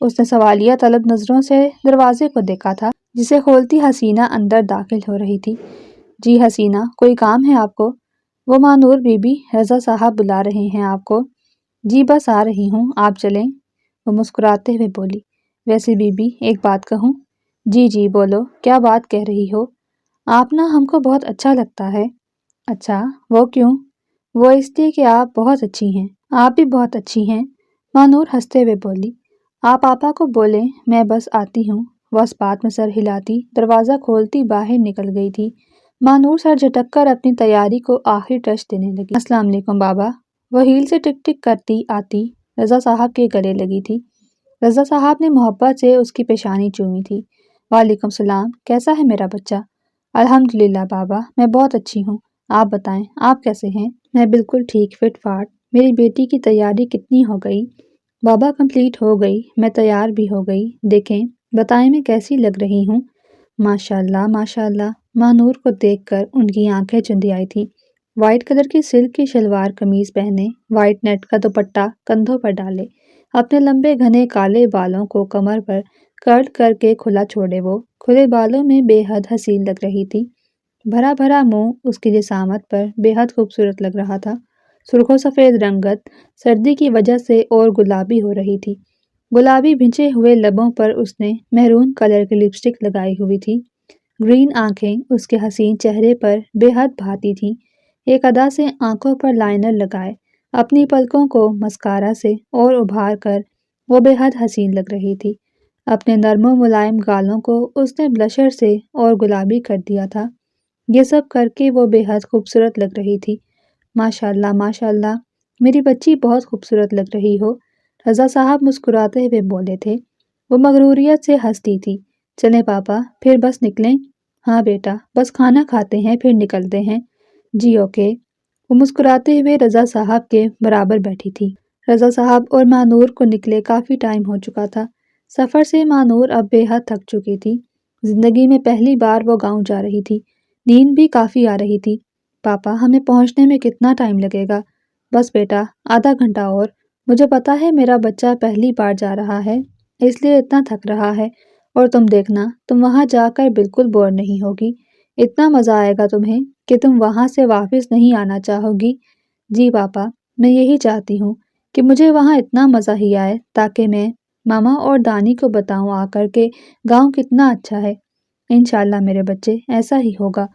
اس نے سوالیہ طلب نظروں سے دروازے کو دیکھا تھا جسے کھولتی حسینہ اندر داخل ہو رہی تھی۔ جی حسینہ، کوئی کام ہے آپ کو؟ وہ مانور بی بی، رضا صاحب بلا رہے ہیں آپ کو۔ جی بس آ رہی ہوں، آپ چلیں، وہ مسکراتے ہوئے بولی۔ ویسے بی بی ایک بات کہوں؟ جی جی بولو، کیا بات کہہ رہی ہو؟ آپ نا ہم کو بہت اچھا لگتا ہے۔ اچھا، وہ کیوں؟ وہ اس لیے کہ آپ بہت اچھی ہیں۔ آپ بھی بہت اچھی ہیں، مانور ہنستے ہوئے بولی۔ آپ آپا کو بولیں میں بس آتی ہوں۔ وہ اس بات میں سر ہلاتی دروازہ کھولتی باہر نکل گئی تھی۔ مانور سر جھٹک کر اپنی تیاری کو آخری ٹچ دینے لگی۔ السلام علیکم بابا، وہ ہیل سے ٹک ٹک کرتی آتی رضا صاحب کے گلے لگی تھی۔ رضا صاحب نے محبت سے اس کی پیشانی چومی تھی۔ وعلیکم السلام، کیسا ہے میرا بچہ؟ الحمدللہ بابا، میں بہت اچھی ہوں، آپ بتائیں آپ کیسے ہیں؟ میں بالکل ٹھیک فٹ فاٹ۔ میری بیٹی کی تیاری کتنی ہو گئی؟ بابا کمپلیٹ ہو گئی، میں تیار بھی ہو گئی، دیکھیں بتائیں میں کیسی لگ رہی ہوں؟ ماشاءاللہ ماشاءاللہ، مانور کو دیکھ کر ان کی آنکھیں چندی آئی تھیں۔ وائٹ کلر کی سلک کی شلوار قمیض پہنے، وائٹ نیٹ کا دوپٹہ کندھوں پر ڈالے، اپنے لمبے گھنے کالے بالوں کو کمر پر کرل کر کے کھلا چھوڑے، وہ کھلے بالوں میں بے حد حسین لگ رہی تھی۔ بھرا بھرا منہ اس کی جسامت پر بے حد خوبصورت لگ رہا تھا۔ سرخ و سفید رنگت سردی کی وجہ سے اور گلابی ہو رہی تھی۔ گلابی بھنچے ہوئے لبوں پر اس نے مہرون کلر کی لپسٹک لگائی ہوئی تھی۔ گرین آنکھیں اس کے حسین چہرے پر بے حد بھاتی تھیں۔ ایک ادا سے آنکھوں پر لائنر لگائے اپنی پلکوں کو مسکارا سے اور ابھار کر وہ بے حد حسین لگ رہی تھی۔ اپنے نرم و ملائم گالوں کو اس نے بلشر سے اور گلابی کر دیا تھا۔ یہ سب کر کے وہ بے حد خوبصورت لگ رہی تھی۔ ماشاءاللہ ماشاءاللہ، میری بچی بہت خوبصورت لگ رہی ہو، رضا صاحب مسکراتے ہوئے بولے تھے۔ وہ مغروریت سے ہنستی تھی۔ چلیں پاپا، پھر بس نکلیں؟ ہاں بیٹا، بس کھانا کھاتے ہیں پھر نکلتے ہیں۔ جی اوکے۔ وہ مسکراتے ہوئے رضا صاحب کے برابر بیٹھی تھی۔ رضا صاحب اور مانور کو نکلے کافی ٹائم ہو چکا تھا۔ سفر سے مانور اب بے حد تھک چکی تھی۔ زندگی میں پہلی بار وہ گاؤں جا رہی تھی۔ نیند بھی کافی آ رہی تھی۔ پاپا، ہمیں پہنچنے میں کتنا ٹائم لگے گا؟ بس بیٹا، آدھا گھنٹہ اور۔ مجھے پتا ہے میرا بچہ پہلی بار جا رہا ہے، اس لیے اتنا تھک رہا ہے، اور تم دیکھنا تم وہاں جا کر بالکل بور نہیں ہوگی، اتنا مزہ آئے گا تمہیں کہ تم وہاں سے واپس نہیں آنا چاہو گی۔ جی پاپا، میں یہی چاہتی ہوں کہ مجھے وہاں اتنا مزہ ہی آئے تاکہ میں ماما اور دانی کو بتاؤں آ کر کے گاؤں کتنا اچھا ہے۔ انشاءاللہ میرے بچے، ایسا ہی ہوگا۔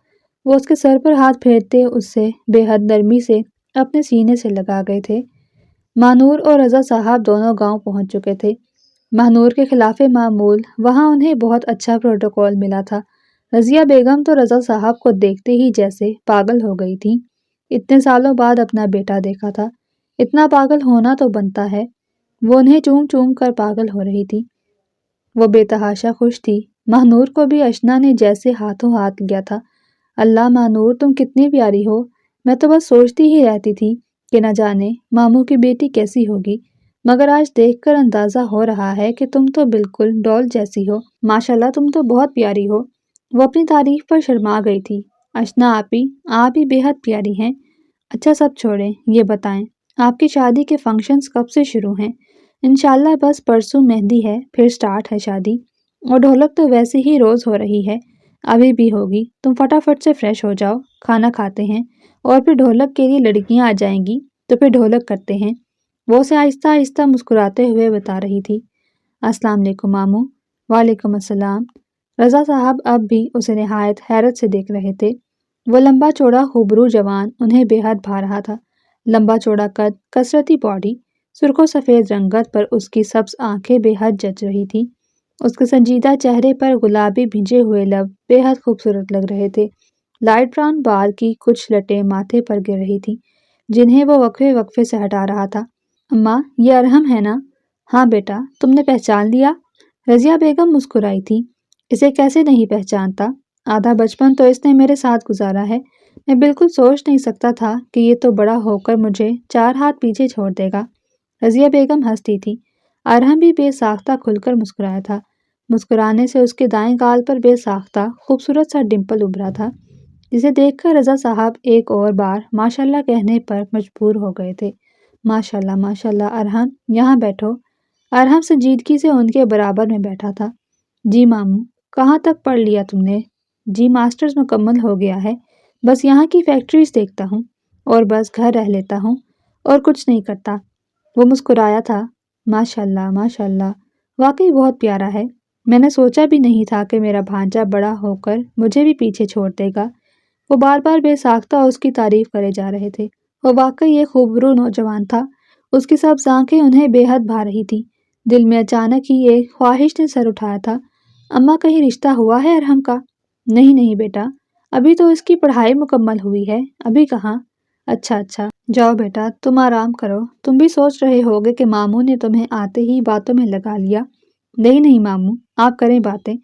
وہ اس کے سر پر ہاتھ پھیرتے اس سے بے حد نرمی سے اپنے سینے سے لگا گئے تھے۔ مانور اور رضا صاحب دونوں گاؤں پہنچ چکے تھے۔ مانور کے خلاف معمول وہاں انہیں بہت اچھا پروٹوکول ملا تھا۔ رضیہ بیگم تو رضا صاحب کو دیکھتے ہی جیسے پاگل ہو گئی تھی۔ اتنے سالوں بعد اپنا بیٹا دیکھا تھا، اتنا پاگل ہونا تو بنتا ہے۔ وہ انہیں چوم چوم کر پاگل ہو رہی تھی۔ وہ بے تحاشا خوش تھی۔ مانور کو بھی اشنا نے جیسے ہاتھوں ہاتھ لیا تھا۔ اللہ مانور، تم کتنی پیاری ہو، میں تو بس سوچتی ہی رہتی تھی کہ نہ جانے ماموں کی بیٹی کیسی ہوگی، مگر آج دیکھ کر اندازہ ہو رہا ہے کہ تم تو بالکل ڈول جیسی ہو۔ ماشاءاللہ، تم تو بہت پیاری ہو۔ وہ اپنی تعریف پر شرما گئی تھی۔ اشنا آپی، آپ بھی بے حد پیاری ہیں۔ اچھا سب چھوڑیں، یہ بتائیں آپ کی شادی کے فنکشنز کب سے شروع ہیں؟ انشاءاللہ بس پرسوں مہندی ہے، پھر سٹارٹ ہے شادی، اور ڈھولک تو ویسے ہی روز ہو رہی ہے، ابھی بھی ہوگی۔ تم فٹافٹ سے فریش ہو جاؤ، کھانا کھاتے ہیں، اور پھر ڈھولک کے لیے لڑکیاں آ جائیں گی تو پھر ڈھولک کرتے ہیں۔ وہ اسے آہستہ آہستہ مسکراتے ہوئے بتا رہی تھی۔ السلام علیکم ماموں۔ وعلیکم السلام۔ رضا صاحب اب بھی اسے نہایت حیرت سے دیکھ رہے تھے۔ وہ لمبا چوڑا خوبرو جوان انہیں بے حد بھا رہا تھا۔ لمبا چوڑا قد، کثرتی باڈی، سرخ و سفید رنگت پر اس کی سبز آنکھیں بے حد جچ رہی تھی۔ اس کے سنجیدہ چہرے پر گلابی بھنجے ہوئے لب بے حد خوبصورت لگ رہے تھے۔ لائٹ براؤن بال کی کچھ لٹیں ماتھے پر گر رہی تھیں، جنہیں وہ وقفے وقفے سے ہٹا رہا تھا۔ اماں، یہ ارحم ہے نا؟ ہاں بیٹا، تم نے پہچان لیا؟ رضیہ بیگم مسکرائی تھی۔ اسے کیسے نہیں پہچانتا، آدھا بچپن تو اس نے میرے ساتھ گزارا ہے، میں بالکل سوچ نہیں سکتا تھا کہ یہ تو بڑا ہو کر مجھے 4 ہاتھ پیچھے چھوڑ دے گا۔ رضیہ بیگم ہنستی تھی۔ ارحم بھی بے ساختہ کھل کر مسکرایا تھا۔ مسکرانے سے اس کے دائیں گال پر بے ساختہ خوبصورت سا ڈمپل ابھرا تھا، جسے دیکھ کر رضا صاحب ایک اور بار ماشاءاللہ کہنے پر مجبور ہو گئے تھے۔ ماشاءاللہ ماشاءاللہ ارحم، یہاں بیٹھو۔ ارحم سنجیدگی سے ان کے برابر میں بیٹھا تھا۔ جی ماموں، کہاں تک پڑھ لیا تم نے؟ جی ماسٹرز مکمل ہو گیا ہے، بس یہاں کی فیکٹریز دیکھتا ہوں اور بس گھر رہ لیتا ہوں اور کچھ نہیں کرتا۔ وہ مسکرایا تھا۔ ماشاء اللہ ماشاء اللہ، واقعی بہت پیارا ہے۔ میں نے سوچا بھی نہیں تھا کہ میرا بھانجا بڑا ہو کر مجھے بھی پیچھے چھوڑ دے گا۔ وہ بار بار بے ساختہ اس کی تعریف کرے جا رہے تھے۔ وہ واقعی ایک خوبرو نوجوان تھا۔ اس کی سبز آنکھیں انہیں بے حد بھا رہی تھیں۔ دل میں اچانک ہی ایک خواہش نے سر اٹھایا تھا۔ اماں کہیں رشتہ ہوا ہے ارحم کا؟ نہیں نہیں بیٹا، ابھی تو اس کی پڑھائی مکمل ہوئی ہے، ابھی کہاں۔ اچھا اچھا، جاؤ بیٹا تم آرام کرو۔ تم بھی سوچ رہے ہوگے کہ ماموں نے تمہیں آتے ہی باتوں میں لگا لیا۔ نہیں نہیں ماموں، آپ کریں باتیں،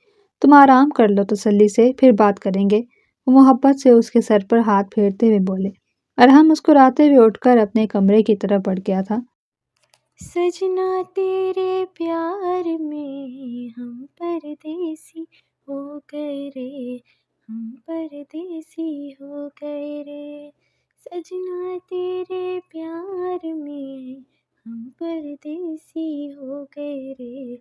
تم آرام کر لو تسلی سے، پھر بات کریں گے۔ وہ محبت سے اس کے سر پر ہاتھ پھیرتے ہوئے بولے۔ ارحم مسکراتے ہوئے اٹھ کر اپنے کمرے کی طرف بڑھ گیا تھا۔ سجنا تیرے پیار میں ہم پردیسی ہو گئے رے، ہم پردیسی ہو گئے رے، سجنا تیرے پیار میں ہم پردیسی ہو گئے رے،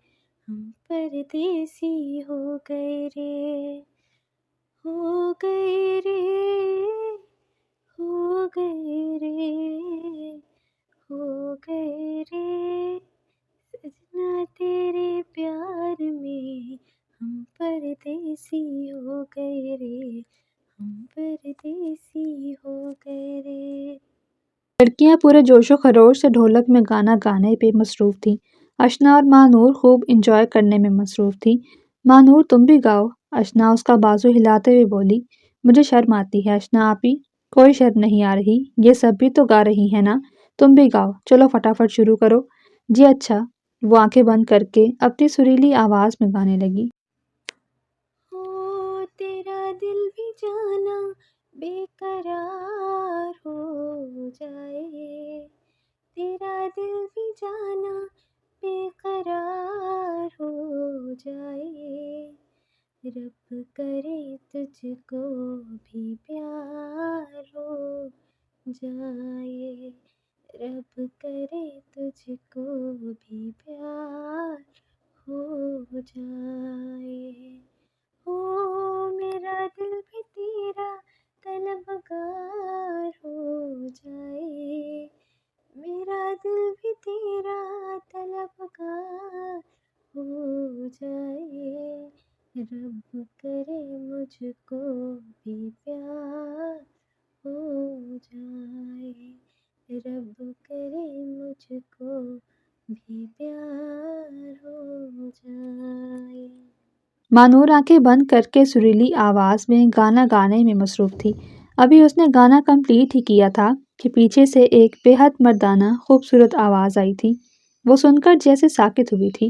ہم پردیسی ہو گئے رے، ہو گئے رے، ہو گئے رے، ہو گئے رے، سجنا تیرے پیار میں ہم پردیسی ہو گئے رے، ہم پردیسی ہو گئے رے۔ لڑکیاں پورے جوش و خروش سے ڈھولک میں گانا گانے پہ مصروف تھیں۔ اشنا اور مانور خوب انجوائے کرنے میں مصروف تھی۔ مانور تم بھی گاؤ، اشنا اس کا بازو ہلاتے ہوئے بولی۔ مجھے شرم آتی ہے اشنا آپی۔ کوئی شرم نہیں آ رہی، یہ سب بھی تو گا رہی ہیں نا، تم بھی گاؤ، چلو فٹافٹ شروع کرو۔ جی اچھا۔ وہ آنکھیں بند کر کے اپنی سریلی آواز میں گانے لگی۔ ہو تیرا دل بھی جانا بے قرار ہو جائے، تیرا دل بھی جانا بے قرار ہو جائے، رب کرے تجھ کو بھی پیار ہو جائے، رب کرے تجھ کو بھی پیار ہو جائے، ہو میرا دل بھی تیرا طلبگار ہو جائے، میرا دل بھی تیرا طلبگار ہو جائے، رب کرے مجھ کو بھی پیار ہو جائے، رب کرے مجھ کو بھی پیار ہو جائے۔ مانور آنکھیں بند کر کے سریلی آواز میں گانا گانے میں مصروف تھی۔ ابھی اس نے گانا کمپلیٹ ہی کیا تھا کہ پیچھے سے ایک بے حد مردانہ خوبصورت آواز آئی تھی۔ وہ سن کر جیسے ساکت ہوئی تھی۔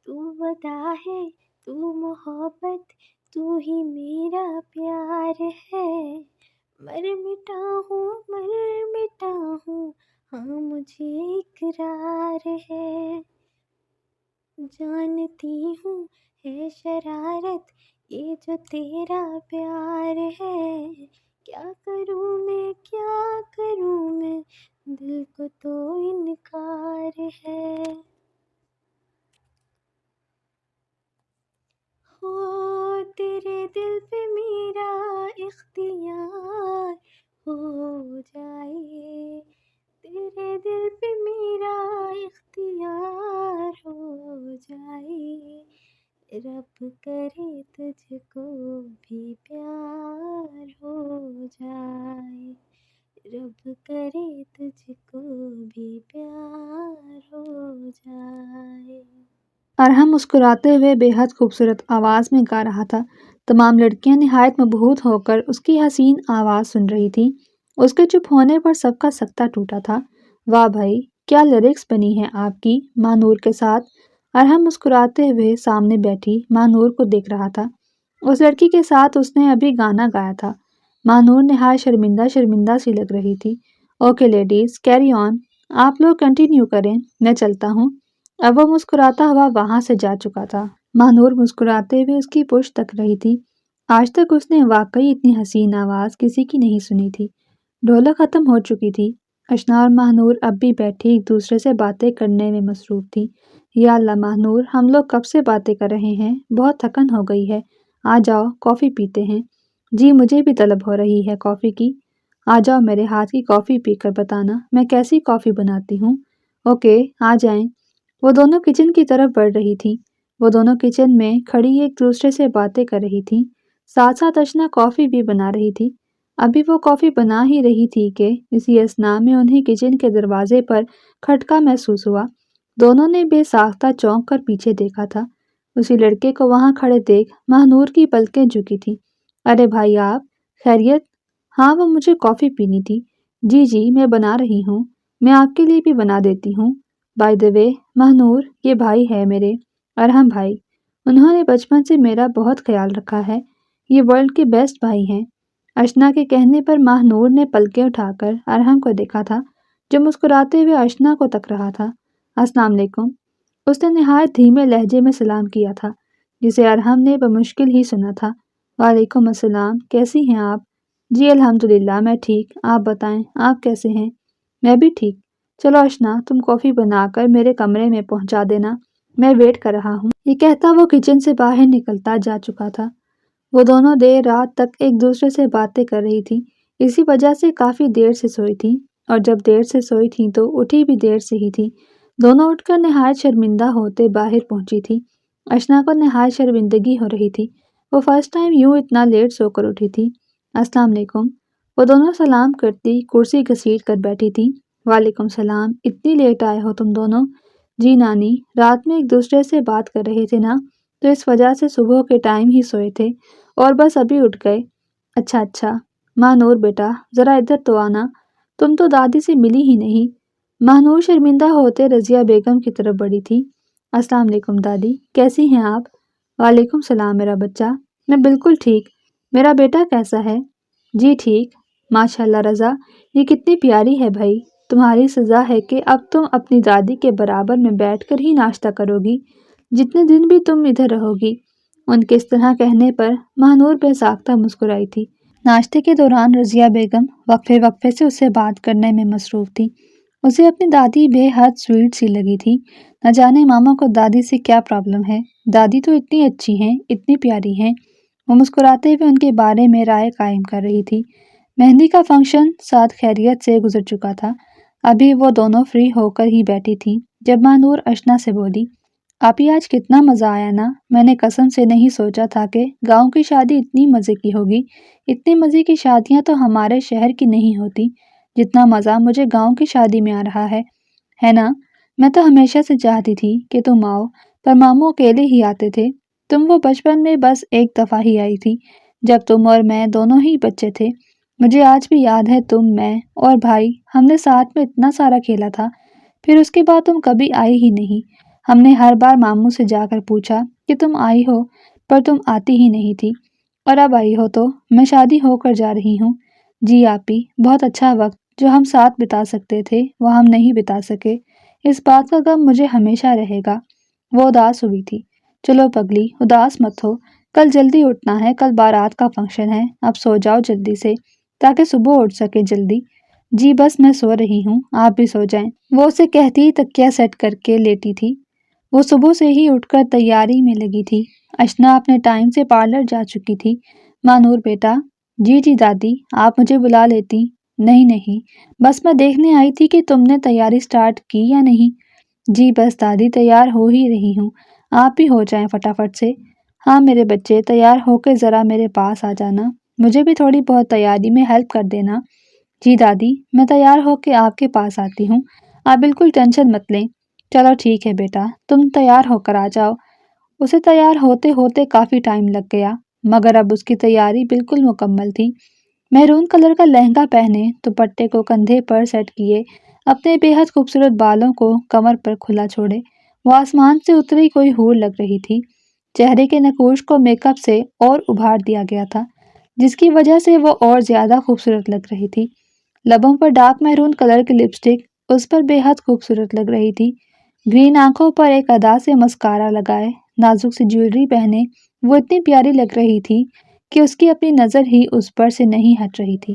تو ودا ہے، تو محبت، تو ہی میرا پیار ہے، مر مٹا ہوں، ہاں مجھے اقرار ہے، جانتی ہوں ہے شرارت یہ جو تیرا پیار ہے، کیا کروں میں، کیا کروں میں، دل کو تو انکار ہے، ہو تیرے دل پہ میرا اختیار ہو جائے، تیرے دل پہ میرا اختیار ہو جائے، رب کرے تجھ کو بھی پیار ہو جائے، رب کرے تجھ کو بھی پیار ہو جائے۔ ارحم مسکراتے ہوئے بے حد خوبصورت آواز میں گا رہا تھا۔ تمام لڑکیاں نہایت مبہوت ہو کر اس کی حسین آواز سن رہی تھیں۔ اس کے چپ ہونے پر سب کا سکتہ ٹوٹا تھا۔ واہ بھائی، کیا لیرکس بنی ہیں آپ کی مانور کے ساتھ۔ ارحم مسکراتے ہوئے سامنے بیٹھی مانور کو دیکھ رہا تھا۔ اس لڑکی کے ساتھ اس نے ابھی گانا گایا تھا۔ مانور نہایت شرمندہ شرمندہ سی لگ رہی تھی۔ اوکے لیڈیز، کیری آن، آپ لوگ کنٹینیو کریں، میں چلتا ہوں۔ اب وہ مسکراتا ہوا وہاں سے جا چکا تھا۔ مانور مسکراتے ہوئے اس کی پشت تک رہی تھی۔ آج تک اس نے واقعی اتنی حسین آواز کسی کی نہیں سنی تھی۔ ڈھولک ختم ہو چکی تھی۔ اشنا اور ماہنور اب بھی بیٹھی ایک دوسرے سے باتیں کرنے میں مصروف تھی۔ یا اللہ ماہنور، ہم لوگ کب سے باتیں کر رہے ہیں، بہت تھکن ہو گئی ہے، آ جاؤ کافی پیتے ہیں۔ جی مجھے بھی طلب ہو رہی ہے کافی کی، آ جاؤ میرے ہاتھ کی کافی پی کر بتانا میں کیسی کافی بناتی ہوں۔ اوکے آ جائیں۔ وہ دونوں کچن کی طرف بڑھ رہی تھی۔ وہ دونوں کچن میں کھڑی ایک دوسرے سے باتیں کر رہی تھی، ساتھ ساتھ اشنا کافی بھی بنا رہی تھی۔ ابھی وہ کافی بنا ہی رہی تھی کہ اسی اثناء میں انہیں کچن کے دروازے پر کھٹکا محسوس ہوا۔ دونوں نے بے ساختہ چونک کر پیچھے دیکھا تھا۔ اسی لڑکے کو وہاں کھڑے دیکھ ماہنور کی پلکیں جھکی تھی۔ ارے بھائی آپ خیریت؟ ہاں وہ مجھے کافی پینی تھی۔ جی جی میں بنا رہی ہوں، میں آپ کے لیے بھی بنا دیتی ہوں۔ بائی دی وے ماہنور یہ بھائی ہے میرے، ارحم بھائی، انہوں نے بچپن سے میرا بہت خیال رکھا ہے، یہ ورلڈ کے بیسٹ بھائی ہیں۔ اشنا کے کہنے پر ماہنور نے پلکیں اٹھا کر ارحم کو دیکھا تھا، جو مسکراتے ہوئے اشنا کو تک رہا تھا۔ السلام علیکم، اس نے نہایت دھیمے لہجے میں سلام کیا تھا، جسے ارحم نے بمشکل ہی سنا تھا۔ وعلیکم السلام، کیسی ہیں آپ؟ جی الحمدللہ میں ٹھیک، آپ بتائیں آپ کیسے ہیں؟ میں بھی ٹھیک۔ چلو اشنا تم کافی بنا کر میرے کمرے میں پہنچا دینا، میں ویٹ کر رہا ہوں۔ یہ کہتا وہ کچن سے باہر نکلتا جا چکا تھا۔ وہ دونوں دیر رات تک ایک دوسرے سے باتیں کر رہی تھی، اسی وجہ سے کافی دیر سے سوئی تھی، اور جب دیر سے سوئی تھی تو اٹھی بھی دیر سے ہی تھی۔ دونوں اٹھ کر نہایت شرمندہ ہوتے باہر پہنچی تھی۔ اشنا کو نہایت شرمندگی ہو رہی تھی، وہ فرسٹ ٹائم یوں اتنا لیٹ سو کر اٹھی تھی۔ السلام علیکم، وہ دونوں سلام کرتی کرسی گھسیٹ کر بیٹھی تھی۔ وعلیکم السلام، اتنی لیٹ آئے ہو تم دونوں؟ جی نانی، رات میں ایک دوسرے سے بات کر رہے تھے نا، تو اس وجہ سے صبح کے ٹائم ہی سوئے تھے اور بس ابھی اٹھ گئے۔ اچھا اچھا، ماہنور بیٹا ذرا ادھر تو آنا، تم تو دادی سے ملی ہی نہیں۔ ماہنور شرمندہ ہوتے رضیہ بیگم کی طرف بڑھی تھی۔ السلام علیکم دادی، کیسی ہیں آپ؟ وعلیکم السلام میرا بچہ، میں بالکل ٹھیک، میرا بیٹا کیسا ہے؟ جی ٹھیک، ماشاءاللہ رضا، یہ کتنی پیاری ہے بھائی، تمہاری سزا ہے کہ اب تم اپنی دادی کے برابر میں بیٹھ کر ہی ناشتہ کرو گی جتنے دن بھی تم ادھر رہو گی۔ ان کے اس طرح کہنے پر ماہنور بے ساختہ مسکرائی تھی۔ ناشتے کے دوران رضیہ بیگم وقفے وقفے سے اسے بات کرنے میں مصروف تھی۔ اسے اپنی دادی بے حد سویٹ سی لگی تھی۔ نہ جانے ماما کو دادی سے کیا پرابلم ہے، دادی تو اتنی اچھی ہیں، اتنی پیاری ہیں۔ وہ مسکراتے ہوئے ان کے بارے میں رائے قائم کر رہی تھی۔ مہندی کا فنکشن ساتھ خیریت سے گزر چکا تھا۔ ابھی وہ دونوں فری ہو کر ہی بیٹھی تھی جب ماہنور اشنا سے بولی، آپی آج کتنا مزہ آیا نا، میں نے قسم سے نہیں سوچا تھا کہ گاؤں کی شادی اتنی مزے کی ہوگی۔ اتنی مزے کی شادیاں تو ہمارے شہر کی نہیں ہوتی جتنا مزہ مجھے گاؤں کی شادی میں آ رہا ہے نا؟ میں تو ہمیشہ سے چاہتی تھی کہ تم آؤ، پر ماموں اکیلے ہی آتے تھے، تم وہ بچپن میں بس ایک دفعہ ہی آئی تھی جب تم اور میں دونوں ہی بچے تھے۔ مجھے آج بھی یاد ہے تم، میں اور بھائی ہم نے ساتھ میں اتنا سارا کھیلا تھا، پھر اس کے بعد تم کبھی آئی ہی نہیں۔ ہم نے ہر بار ماموں سے جا کر پوچھا کہ تم آئی ہو، پر تم آتی ہی نہیں تھی، اور اب آئی ہو تو میں شادی ہو کر جا رہی ہوں۔ جی آپی، بہت اچھا وقت جو ہم ساتھ بتا سکتے تھے وہ ہم نہیں بتا سکے، اس بات کا غم مجھے ہمیشہ رہے گا۔ وہ اداس ہوئی تھی۔ چلو پگلی اداس مت ہو، کل جلدی اٹھنا ہے، کل بارات کا فنکشن ہے، اب سو جاؤ جلدی سے تاکہ صبح اٹھ سکے جلدی۔ جی بس میں سو رہی ہوں، آپ بھی سو جائیں، وہ اسے کہتی تکیہ سیٹ کر کے لیٹی تھی۔ وہ صبح سے ہی اٹھ کر تیاری میں لگی تھی۔ اشنا اپنے ٹائم سے پارلر جا چکی تھی۔ ماہنور بیٹا، جی جی دادی، آپ مجھے بلا لیتی؟ نہیں نہیں، بس میں دیکھنے آئی تھی کہ تم نے تیاری سٹارٹ کی یا نہیں۔ جی بس دادی تیار ہو ہی رہی ہوں، آپ بھی ہو جائیں فٹافٹ سے۔ ہاں میرے بچے تیار ہو کے ذرا میرے پاس آ جانا، مجھے بھی تھوڑی بہت تیاری میں ہیلپ کر دینا۔ جی دادی میں تیار ہو کے آپ کے پاس آتی ہوں، آپ بالکل ٹینشن مت لیں۔ چلو ٹھیک ہے بیٹا، تم تیار ہو کر آ جاؤ۔ اسے تیار ہوتے ہوتے کافی ٹائم لگ گیا، مگر اب اس کی تیاری بالکل مکمل تھی۔ میرون کلر کا لہنگا پہنے، دوپٹے کو کندھے پر سیٹ کیے، اپنے بے حد خوبصورت بالوں کو کمر پر کھلا چھوڑے، وہ آسمان سے اتری کوئی حور لگ رہی تھی۔ چہرے کے نقوش کو میک اپ سے اور ابھار دیا گیا تھا، جس کی وجہ سے وہ اور زیادہ خوبصورت لگ رہی تھی۔ لبوں پر ڈارک میرون کلر کی لپسٹک اس پر بے حد خوبصورت لگ رہی تھی۔ گرین آنکھوں پر ایک ادا سے مسکارا لگائے، نازک سی جیولری پہنے وہ اتنی پیاری لگ رہی تھی کہ اس کی اپنی نظر ہی اس پر سے نہیں ہٹ رہی تھی۔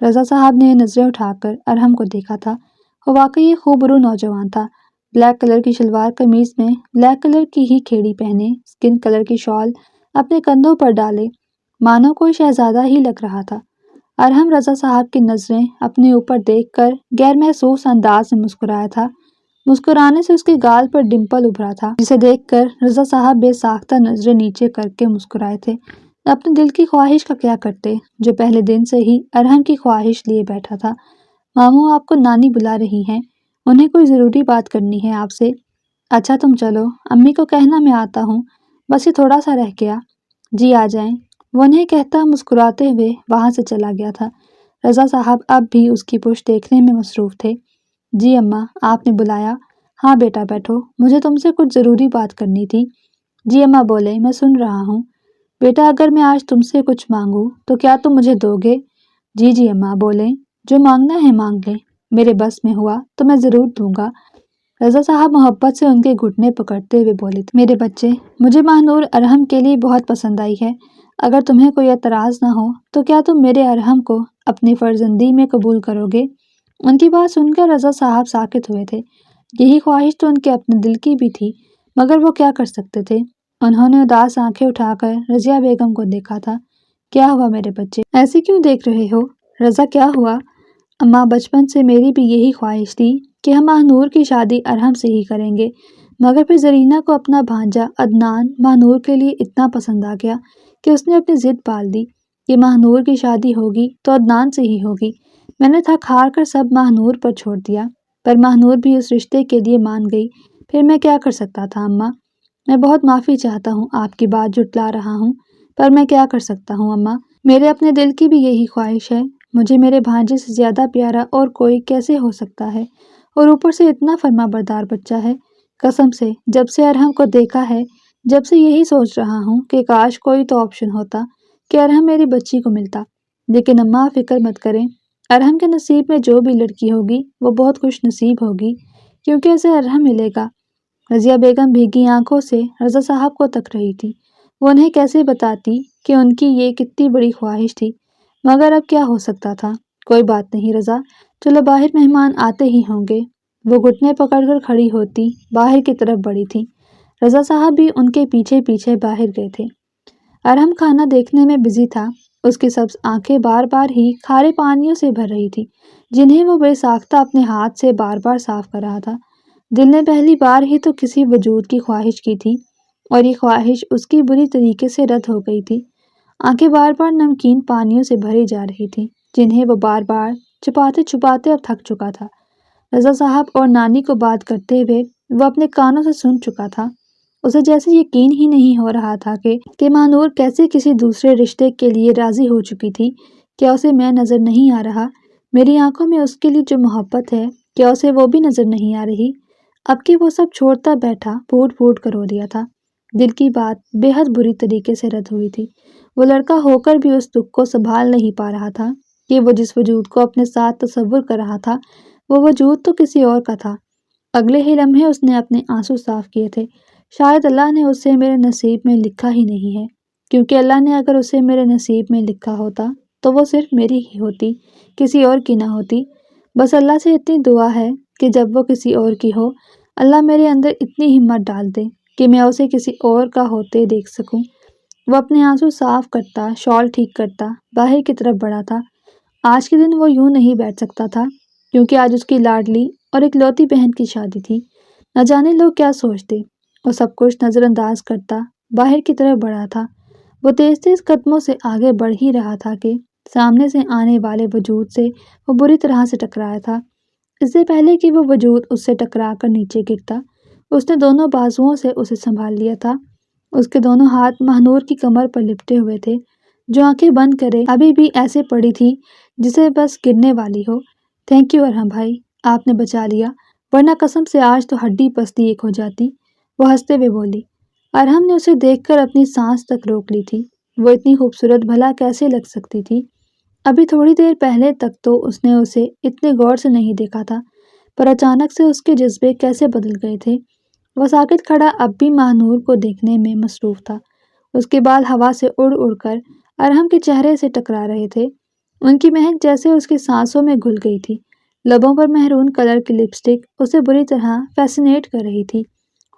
رضا صاحب نے نظریں اٹھا کر ارحم کو دیکھا تھا۔ وہ واقعی خوبرو نوجوان تھا۔ بلیک کلر کی شلوار قمیض میں بلیک کلر کی ہی کھیڑی پہنے، اسکن کلر کی شال اپنے کندھوں پر ڈالے، مانو کوئی شہزادہ ہی لگ رہا تھا۔ ارحم رضا صاحب کی نظریں اپنے اوپر دیکھ کر غیر محسوس انداز میں مسکرایا تھا۔ مسکرانے سے اس کے گال پر ڈمپل ابھرا تھا، جسے دیکھ کر رضا صاحب بے ساختہ نظریں نیچے کر کے مسکرائے تھے۔ اپنے دل کی خواہش کا کیا کرتے، جو پہلے دن سے ہی ارحم کی خواہش لیے بیٹھا تھا۔ ماموں آپ کو نانی بلا رہی ہیں، انہیں کوئی ضروری بات کرنی ہے آپ سے۔ اچھا تم چلو، امی کو کہنا میں آتا ہوں، بس یہ تھوڑا سا رہ گیا۔ جی آ جائیں، وہ انہیں کہتا مسکراتے ہوئے وہاں سے چلا گیا تھا۔ رضا صاحب اب بھی اس کی پشت دیکھنے میں مصروف تھے۔ جی اماں، آپ نے بلایا؟ ہاں بیٹا بیٹھو، مجھے تم سے کچھ ضروری بات کرنی تھی۔ جی اماں بولیں، میں سن رہا ہوں۔ بیٹا اگر میں آج تم سے کچھ مانگوں تو کیا تم مجھے دو گے؟ جی اماں بولیں، جو مانگنا ہے مانگ لیں، میرے بس میں ہوا تو میں ضرور دوں گا۔ رضا صاحب محبت سے ان کے گھٹنے پکڑتے ہوئے بولے تھے، میرے بچے، مجھے ماہنور ارحم کے لیے بہت پسند آئی ہے۔ اگر تمہیں کوئی اعتراض نہ ہو تو کیا تم میرے ارحم کو اپنی فرزندی میں قبول کرو گے؟ ان کی بات سن کر رضا صاحب ساکت ہوئے تھے۔ یہی خواہش تو ان کے اپنے دل کی بھی تھی، مگر وہ کیا کر سکتے تھے؟ انہوں نے اداس آنکھیں اٹھا کر رضیہ بیگم کو دیکھا تھا۔ کیا ہوا میرے بچے، ایسے کیوں دیکھ رہے ہو؟ رضا کیا ہوا؟ اماں بچپن سے میری بھی یہی خواہش تھی کہ ہم ماہنور کی شادی ارحم سے ہی کریں گے، مگر پھر زرینہ کو اپنا بھانجا عدنان ماہنور کے لیے اتنا پسند آ گیا کہ اس نے اپنی ضد پال دی کہ ماہنور کی شادی ہوگی تو عدنان سے ہی ہوگی۔ میں نے تھک ہار کر سب ماہنور پر چھوڑ دیا، پر ماہنور بھی اس رشتے کے لیے مان گئی۔ پھر میں کیا کر سکتا تھا اماں؟ میں بہت معافی چاہتا ہوں، آپ کی بات جھٹلا رہا ہوں، پر میں کیا کر سکتا ہوں اماں؟ میرے اپنے دل کی بھی یہی خواہش ہے۔ مجھے میرے بھانجے سے زیادہ پیارا اور کوئی کیسے ہو سکتا ہے، اور اوپر سے اتنا فرما بردار بچہ ہے۔ قسم سے جب سے ارحم کو دیکھا ہے، جب سے یہی سوچ رہا ہوں کہ کاش کوئی تو آپشن ہوتا کہ ارحم میری بچی کو ملتا۔ لیکن اماں فکر مت کریں، ارحم کے نصیب میں جو بھی لڑکی ہوگی وہ بہت خوش نصیب ہوگی، کیونکہ اسے ارحم ملے گا۔ رضیہ بیگم بھیگی آنکھوں سے رضا صاحب کو تک رہی تھی۔ وہ انہیں کیسے بتاتی کہ ان کی یہ کتنی بڑی خواہش تھی، مگر اب کیا ہو سکتا تھا؟ کوئی بات نہیں رضا، چلو باہر مہمان آتے ہی ہوں گے۔ وہ گھٹنے پکڑ کر کھڑی ہوتی باہر کی طرف بڑھی تھی۔ رضا صاحب بھی ان کے پیچھے پیچھے باہر گئے تھے۔ ارحم کھانا دیکھنے میں بزی تھا۔ اس کی سبز آنکھیں بار بار ہی کھارے پانیوں سے بھر رہی تھی، جنہیں وہ بے ساختہ اپنے ہاتھ سے بار بار صاف کر رہا تھا۔ دل نے پہلی بار ہی تو کسی وجود کی خواہش کی تھی، اور یہ خواہش اس کی بری طریقے سے رد ہو گئی تھی۔ آنکھیں بار بار نمکین پانیوں سے بھری جا رہی تھی، جنہیں وہ بار بار چھپاتے چھپاتے اب تھک چکا تھا۔ رضا صاحب اور نانی کو بات کرتے ہوئے وہ اپنے کانوں سے سن چکا تھا۔ اسے جیسے یقین ہی نہیں ہو رہا تھا کہ ماہنور کیسے کسی دوسرے رشتے کے لیے راضی ہو چکی تھی۔ کیا اسے میں نظر نہیں آ رہا؟ میری آنکھوں میں اس کے لیے جو محبت ہے، کیا اسے وہ بھی نظر نہیں آ رہی؟ اب کہ وہ سب چھوڑتا بیٹھا پھوٹ پھوٹ کر رو دیا تھا۔ دل کی بات بے حد بری طریقے سے رد ہوئی تھی۔ وہ لڑکا ہو کر بھی اس دکھ کو سنبھال نہیں پا رہا تھا کہ وہ جس وجود کو اپنے ساتھ تصور کر رہا تھا، وہ وجود تو کسی اور کا تھا۔ اگلے ہی لمحے اس نے اپنے آنسو صاف کیے تھے۔ شاید اللہ نے اسے میرے نصیب میں لکھا ہی نہیں ہے، کیونکہ اللہ نے اگر اسے میرے نصیب میں لکھا ہوتا تو وہ صرف میری ہی ہوتی، کسی اور کی نہ ہوتی۔ بس اللہ سے اتنی دعا ہے کہ جب وہ کسی اور کی ہو، اللہ میرے اندر اتنی ہمت ڈال دے کہ میں اسے کسی اور کا ہوتے دیکھ سکوں۔ وہ اپنے آنسو صاف کرتا، شال ٹھیک کرتا باہر کی طرف بڑھا تھا۔ آج کے دن وہ یوں نہیں بیٹھ سکتا تھا، کیونکہ آج اس کی لاڈلی اور اکلوتی بہن کی شادی تھی۔ نہ جانے لوگ کیا سوچتے۔ وہ سب کچھ نظر انداز کرتا باہر کی طرف بڑھا تھا۔ وہ تیز تیز قدموں سے آگے بڑھ ہی رہا تھا کہ سامنے سے آنے والے وجود سے وہ بری طرح سے ٹکرایا تھا۔ اس سے پہلے کہ وہ وجود اس سے ٹکرا کر نیچے گرتا، اس نے دونوں بازوؤں سے اسے سنبھال لیا تھا۔ اس کے دونوں ہاتھ ماہنور کی کمر پر لپٹے ہوئے تھے، جو آنکھیں بند کرے ابھی بھی ایسے پڑی تھی جسے بس گرنے والی ہو۔ تھینک یو ارحم بھائی، آپ نے بچا لیا، ورنہ قسم سے آج تو ہڈی پسلی ایک ہو جاتی۔ وہ ہنستے ہوئے بولی۔ ارحم نے اسے دیکھ کر اپنی سانس تک روک لی تھی۔ وہ اتنی خوبصورت بھلا کیسے لگ سکتی تھی؟ ابھی تھوڑی دیر پہلے تک تو اس نے اسے اتنے غور سے نہیں دیکھا تھا، پر اچانک سے اس کے جذبے کیسے بدل گئے تھے۔ وہ ساکت کھڑا اب بھی ماہنور کو دیکھنے میں مصروف تھا۔ اس کے بال ہوا سے اڑ اڑ کر ارحم کے چہرے سے ٹکرا رہے تھے۔ ان کی مہک جیسے اس کی سانسوں میں گھل گئی تھی۔ لبوں پر مہرون کلر کی لپسٹک اسے بری طرح فیسینیٹ کر رہی تھی۔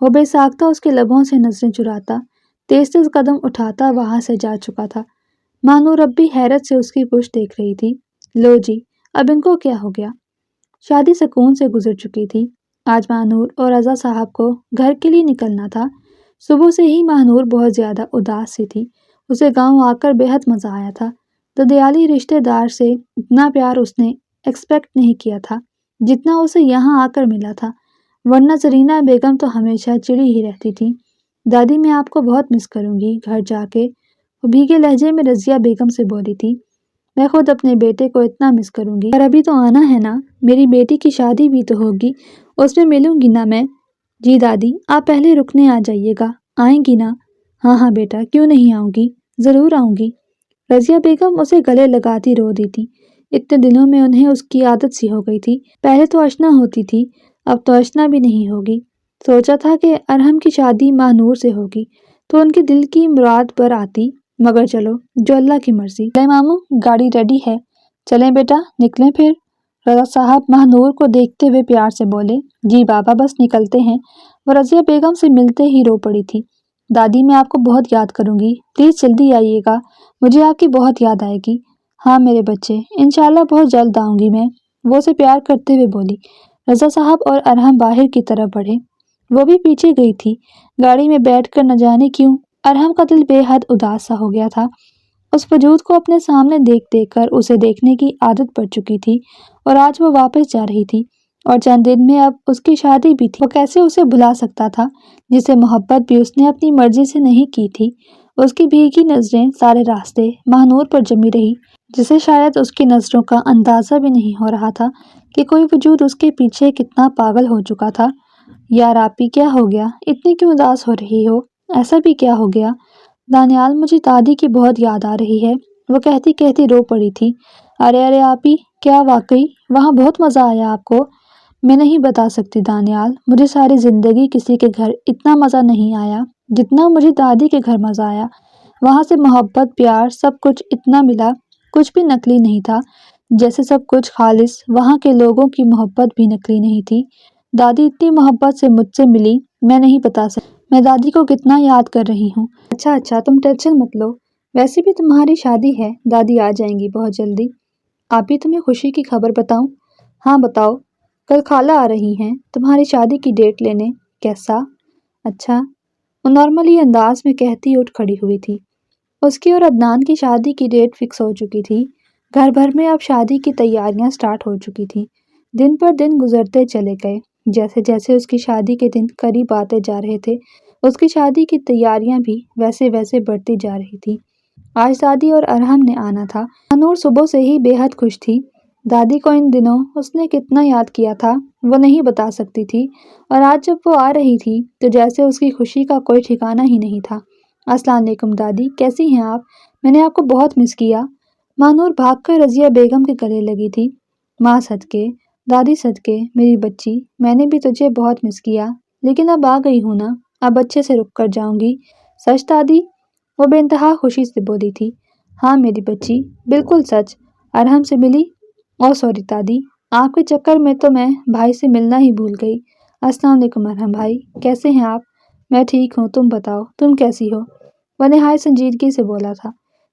وہ بے ساختہ اس کے لبوں سے نظریں چراتا، تیز تیز قدم اٹھاتا وہاں سے جا چکا تھا۔ ماں اب بھی حیرت سے اس کی پشت دیکھ رہی تھی۔ لو جی، اب ان کو کیا ہو گیا؟ شادی سکون سے گزر چکی تھی۔ آج ماں اور رضا صاحب کو گھر کے لیے نکلنا تھا۔ صبح سے ہی ماں بہت زیادہ اداس سی تھی۔ اسے گاؤں آ کر بے حد مزہ آیا تھا۔ ددیالی رشتے دار سے اتنا پیار اس نے ایکسپیکٹ نہیں کیا تھا جتنا اسے یہاں آ کر ملا تھا، ورنہ زرینہ بیگم تو ہمیشہ چڑی ہی رہتی تھی۔ دادی میں آپ کو بہت مس کروں گی گھر جا کے، وہ بھیگے لہجے میں رضیہ بیگم سے بولی تھی۔ میں خود اپنے بیٹے کو اتنا مس کروں گی، پر ابھی تو آنا ہے نا، میری بیٹی کی شادی بھی تو ہوگی، اس میں ملوں گی نا میں۔ جی دادی، آپ پہلے رکنے آ جائیے گا، آئیں گی نا؟ ہاں ہاں بیٹا، کیوں نہیں آؤں گی، ضرور آؤں گی۔ رضیہ بیگم اسے گلے لگاتی رو دی تھی۔ اتنے دنوں میں انہیں اس کی عادت سی ہو گئی تھی۔ پہلے تو اشنا ہوتی تھی، اب تو اشنا بھی نہیں ہوگی۔ سوچا تھا کہ ارحم کی شادی ماں سے ہوگی تو ان کے دل کی مراد پر آتی، مگر چلو جو اللہ کی مرضی۔ چلیں ماموں، گاڑی ریڈی ہے، چلیں بیٹا نکلیں پھر۔ رضا صاحب ماہ کو دیکھتے ہوئے پیار سے بولے۔ جی بابا، بس نکلتے ہیں۔ وہ رضیہ بیگم سے ملتے ہی رو پڑی تھی۔ دادی میں آپ کو بہت یاد کروں گی، پلیز جلدی آئیے گا، مجھے آپ کی بہت یاد آئے گی۔ ہاں میرے بچے، انشاءاللہ بہت جلد آؤں گی میں، وہ اسے پیار کرتے ہوئے بولی۔ رضا صاحب اور ارحم باہر کی طرف بڑھے، وہ بھی پیچھے گئی تھی۔ گاڑی میں بیٹھ کر نہ جانے کیوں ارحم کا دل بے حد اداس سا ہو گیا تھا۔ اس وجود کو اپنے سامنے دیکھ دیکھ کر اسے دیکھنے کی عادت پڑ چکی تھی، اور آج وہ واپس جا رہی تھی اور چند دن میں اب اس کی شادی بھی تھی۔ وہ کیسے اسے بھلا سکتا تھا جسے محبت بھی اس نے اپنی مرضی سے نہیں کی تھی؟ اس کی بھیگی نظریں سارے راستے ماہ پر جمی رہی، جسے شاید اس کی نظروں کا اندازہ بھی نہیں ہو رہا تھا کہ کوئی وجود اس کے پیچھے کتنا پاگل ہو چکا تھا۔ یار آپی، کیا ہو گیا؟ اتنی کیوں اداس ہو رہی ہو؟ ایسا بھی کیا ہو گیا؟ دانیال، مجھے دادی کی بہت یاد آ رہی ہے، وہ کہتی کہتی رو پڑی تھی۔ ارے آپی، کیا واقعی وہاں بہت مزہ آیا آپ کو؟ میں نہیں بتا سکتی دانیال، مجھے ساری زندگی کسی کے گھر اتنا مزہ نہیں آیا جتنا مجھے دادی کے گھر مزہ آیا۔ وہاں سے محبت، پیار، سب کچھ اتنا ملا، کچھ بھی نقلی نہیں تھا، جیسے سب کچھ خالص۔ وہاں کے لوگوں کی محبت بھی نقلی نہیں تھی۔ دادی اتنی محبت سے مجھ سے ملی، میں نہیں بتا سکتی میں دادی کو کتنا یاد کر رہی ہوں۔ اچھا، تم ٹینشن مت لو، ویسے بھی تمہاری شادی ہے، دادی آ جائیں گی بہت جلدی۔ آپی، تمہیں خوشی کی خبر بتاؤں؟ ہاں بتاؤ۔ کل خالہ آ رہی ہیں تمہاری شادی کی ڈیٹ لینے۔ کیسا؟ اچھا، وہ نارملی انداز میں کہتی اٹھ کھڑی ہوئی تھی۔ اس کی اور عدنان کی شادی کی ڈیٹ فکس ہو چکی تھی۔ گھر بھر میں اب شادی کی تیاریاں سٹارٹ ہو چکی تھیں۔ دن پر دن گزرتے چلے گئے، جیسے جیسے اس کی شادی کے دن قریب آتے جا رہے تھے، اس کی شادی کی تیاریاں بھی ویسے ویسے بڑھتی جا رہی تھی۔ آج دادی اور ارحم نے آنا تھا۔ نور صبح سے ہی بے حد خوش تھی۔ دادی کو ان دنوں اس نے کتنا یاد کیا تھا وہ نہیں بتا سکتی تھی، اور آج جب وہ آ رہی تھی تو جیسے اس کی خوشی کا کوئی ٹھکانہ ہی نہیں تھا۔ السلام علیکم دادی، کیسی ہیں آپ؟ میں نے آپ کو بہت مس کیا۔ مانور بھاگ کر رضیہ بیگم کے گلے لگی تھی۔ ماں صدقے، دادی صدقے، میری بچی، میں نے بھی تجھے بہت مس کیا، لیکن اب آ گئی ہوں نا، اب اچھے سے رک کر جاؤں گی۔ سچ دادی؟ وہ بے انتہا خوشی سے بولی تھی۔ ہاں میری بچی، بالکل سچ۔ ارحم سے ملی؟ سوری دادی، آپ کے چکر میں تو میں بھائی سے ملنا ہی بھول گئی۔ السلام علیکم ارحم بھائی، کیسے ہیں آپ؟ میں ٹھیک ہوں، تم بتاؤ تم کیسی ہو؟ وہ نہایت سنجیدگی سے بولا تھا۔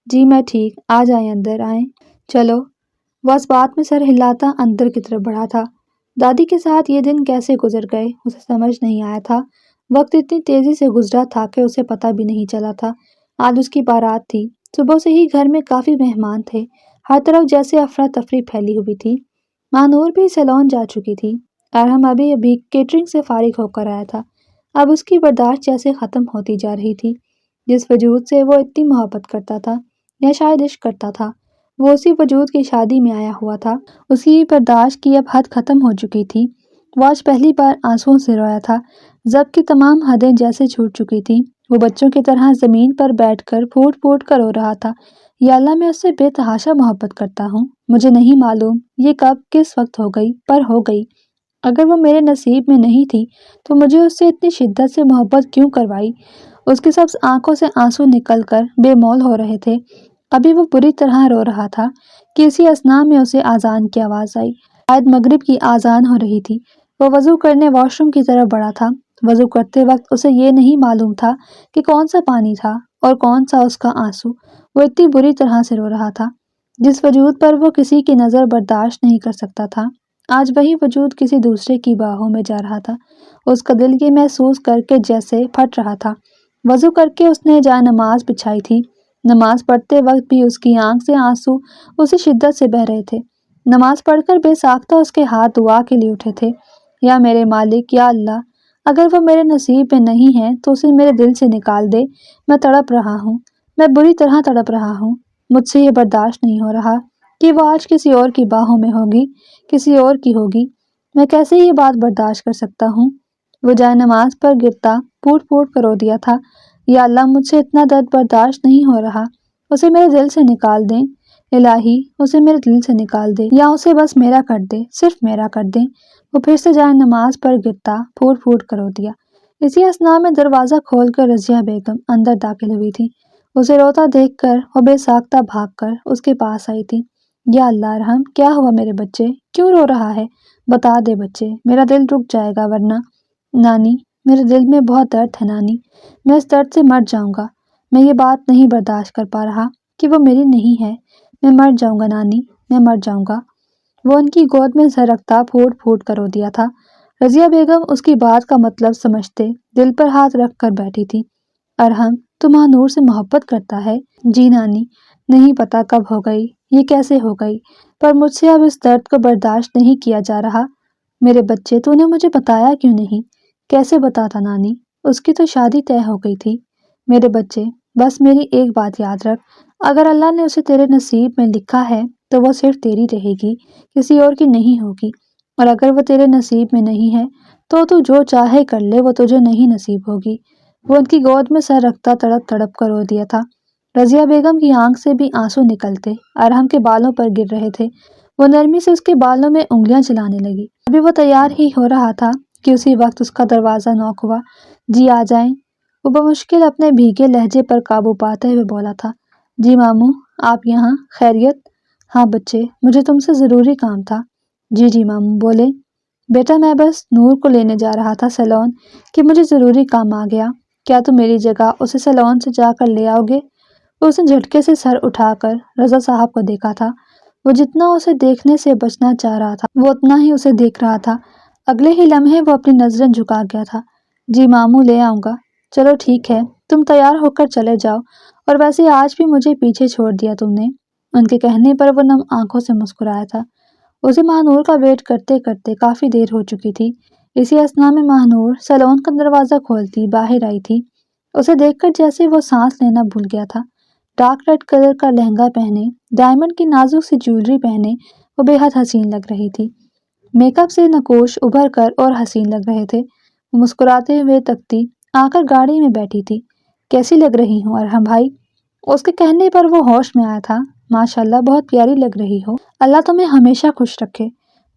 جی میں ٹھیک، آ جائیں اندر آئیں۔ چلو۔ وہ اس بات میں سر ہلاتا اندر کی طرف بڑھا تھا۔ دادی کے ساتھ یہ دن کیسے گزر گئے اسے سمجھ نہیں آیا تھا۔ وقت اتنی تیزی سے گزرا تھا کہ اسے پتہ بھی نہیں چلا تھا۔ آج اس کی بارات تھی۔ صبح سے ہی گھر میں کافی مہمان تھے، ہر طرف جیسے افراتفری پھیلی ہوئی تھی۔ ماں بھی سیلون جا چکی تھی۔ ارحم ابھی کیٹرنگ سے فارغ ہو کر آیا تھا۔ اب اس کی برداشت جیسے ختم ہوتی جا رہی تھی۔ جس وجود سے وہ اتنی محبت کرتا تھا یا شاید عشق کرتا تھا، وہ اسی وجود کی شادی میں آیا ہوا تھا۔ اس کی برداشت کی اب حد ختم ہو چکی تھی۔ وہ آج پہلی بار آنسوؤں سے رویا تھا۔ ضبط کی تمام حدیں جیسے چھوٹ چکی تھیں۔ وہ بچوں کی طرح زمین پر بیٹھ کر پھوٹ پھوٹ کر رو رہا تھا۔ یا اللہ، میں اس سے بے تحاشا محبت کرتا ہوں۔ مجھے نہیں معلوم یہ کب کس وقت ہو گئی، پر ہو گئی۔ اگر وہ میرے نصیب میں نہیں تھی تو مجھے اس سے اتنی شدت سے محبت کیوں کروائی؟ اس کی سبز آنکھوں سے آنسو نکل کر بے مول ہو رہے تھے۔ ابھی وہ بری طرح رو رہا تھا کہ اسی اثناء میں اسے اذان کی آواز آئی۔ شاید مغرب کی اذان ہو رہی تھی۔ وہ وضو کرنے واش روم کی طرف بڑھا تھا۔ وضو کرتے وقت اسے یہ نہیں معلوم تھا کہ کون سا پانی تھا اور کون سا اس کا آنسو۔ وہ اتنی بری طرح سے رو رہا تھا جس وجود پر وہ کسی کی نظر برداشت نہیں کر سکتا تھا، آج وہی وجود کسی دوسرے کی باہوں میں جا رہا تھا۔ اس کا دل یہ محسوس کر کے جیسے پھٹ رہا تھا۔ وضو کر کے اس نے جائے نماز بچھائی تھی۔ نماز پڑھتے وقت بھی اس کی آنکھ سے آنسو اسی شدت سے بہہ رہے تھے۔ نماز پڑھ کر بے ساختہ اس کے ہاتھ دعا کے لیے اٹھے تھے۔ یا میرے مالک، یا اللہ، اگر وہ میرے نصیب میں نہیں ہے تو اسے میرے دل سے نکال دے۔ میں تڑپ رہا ہوں، میں بری طرح تڑپ رہا ہوں۔ مجھ سے یہ برداشت نہیں ہو رہا کہ وہ آج کسی اور کی باہوں میں ہوگی، کسی اور کی ہوگی۔ میں کیسے یہ بات برداشت کر سکتا ہوں؟ وہ جائے نماز پر گرتا پھوٹ پھوٹ کر رو دیا تھا۔ یا اللہ، مجھ سے اتنا درد برداشت نہیں ہو رہا، اسے میرے دل سے نکال دیں۔ الہی، اسے میرے دل سے نکال دے، یا اسے بس میرا کر دے، صرف میرا کر دے۔ وہ پھر سے جائے نماز پر گرتا پھوٹ پھوٹ کر رو دیا۔ اسی اثناء میں دروازہ کھول کر رضیہ بیگم اندر داخل ہوئی تھی۔ اسے روتا دیکھ کر وہ بے ساختہ بھاگ کر اس کے پاس آئی تھی۔ یا اللہ ارحم، کیا ہوا میرے بچے؟ کیوں رو رہا ہے؟ بتا دے بچے، میرا دل رک جائے گا ورنہ۔ نانی، میرے دل میں بہت درد ہے نانی، میں اس درد سے مر جاؤں گا۔ میں یہ بات نہیں برداشت کر پا رہا کہ وہ میری نہیں ہے۔ میں مر جاؤں گا نانی، میں مر جاؤں گا۔ وہ ان کی گود میں سر رکھتا پھوٹ پھوٹ کر رو دیا تھا۔ رضیہ بیگم اس کی بات کا مطلب سمجھتے دل پر ہاتھ رکھ کر بیٹھی تھی۔ ارحم، تو ماہ سے محبت کرتا ہے؟ جی نانی، نہیں پتا کب ہو گئی، یہ کیسے ہو گئی، پر مجھ سے اب اس درد کو برداشت نہیں کیا جا رہا۔ میرے بچے، تو نے مجھے بتایا کیوں نہیں؟ کیسے بتاتا نانی، اس کی تو شادی طے ہو گئی تھی۔ میرے بچے، بس میری ایک بات یاد رکھ، اگر اللہ نے اسے تیرے نصیب میں لکھا ہے تو وہ صرف تیری رہے گی، کسی اور کی نہیں ہوگی، اور اگر وہ تیرے نصیب میں نہیں ہے تو جو چاہے کر لے، وہ تجھے نہیں نصیب ہوگی۔ وہ ان کی گود میں سر رکھتا تڑپ تڑپ کر رو دیا تھا۔ رضیہ بیگم کی آنکھ سے بھی آنسو نکلتے ارحم کے بالوں پر گر رہے تھے۔ وہ نرمی سے اس کے بالوں میں انگلیاں چلانے لگی۔ ابھی وہ تیار ہی ہو رہا تھا کہ اسی وقت اس کا دروازہ نوک ہوا۔ جی آ جائیں، وہ بمشکل اپنے بھیگے لہجے پر قابو پاتے ہوئے بولا تھا۔ جی ماموں، آپ یہاں؟ خیریت؟ ہاں بچے، مجھے تم سے ضروری کام تھا۔ جی ماموں بولے۔ بیٹا، میں بس نور کو لینے جا رہا تھا سیلون کہ مجھے ضروری کام آ گیا، کیا تم میری جگہ اسے سیلون سے جا کر لے آؤ گے؟ اس نے جھٹکے سے سر اٹھا کر رضا صاحب کو دیکھا تھا۔ وہ جتنا اسے دیکھنے سے بچنا چاہ رہا تھا وہ اتنا ہی اسے دیکھ رہا تھا۔ اگلے ہی لمحے وہ اپنی نظریں جھکا گیا تھا۔ جی ماموں، لے آؤں گا۔ چلو ٹھیک ہے، تم تیار ہو کر چلے جاؤ، اور ویسے آج بھی مجھے پیچھے چھوڑ دیا تم نے۔ ان کے کہنے پر وہ نم آنکھوں سے مسکرایا تھا۔ اسے ماہنور کا ویٹ کرتے کرتے کافی دیر ہو چکی تھی۔ اسی اثناء میں ماہنور سیلون کا دروازہ کھولتی باہر آئی تھی۔ اسے دیکھ کر جیسے وہ سانس لینا بھول گیا تھا۔ ڈارک ریڈ کلر کا لہنگا پہنے، ڈائمنڈ کی نازک سی جیولری پہنے وہ بے حد حسین لگ رہی تھی۔ میک اپ سے نقوش ابھر کر اور حسین لگ رہے تھے۔ وہ مسکراتے ہوئے تکتی آ کر گاڑی میں بیٹھی تھی۔ کیسی لگ رہی ہوں ارحم بھائی؟ اس کے کہنے پر وہ ہوش میں آیا تھا۔ ماشاءاللہ، بہت پیاری لگ رہی ہو، اللہ تمہیں ہمیشہ خوش رکھے۔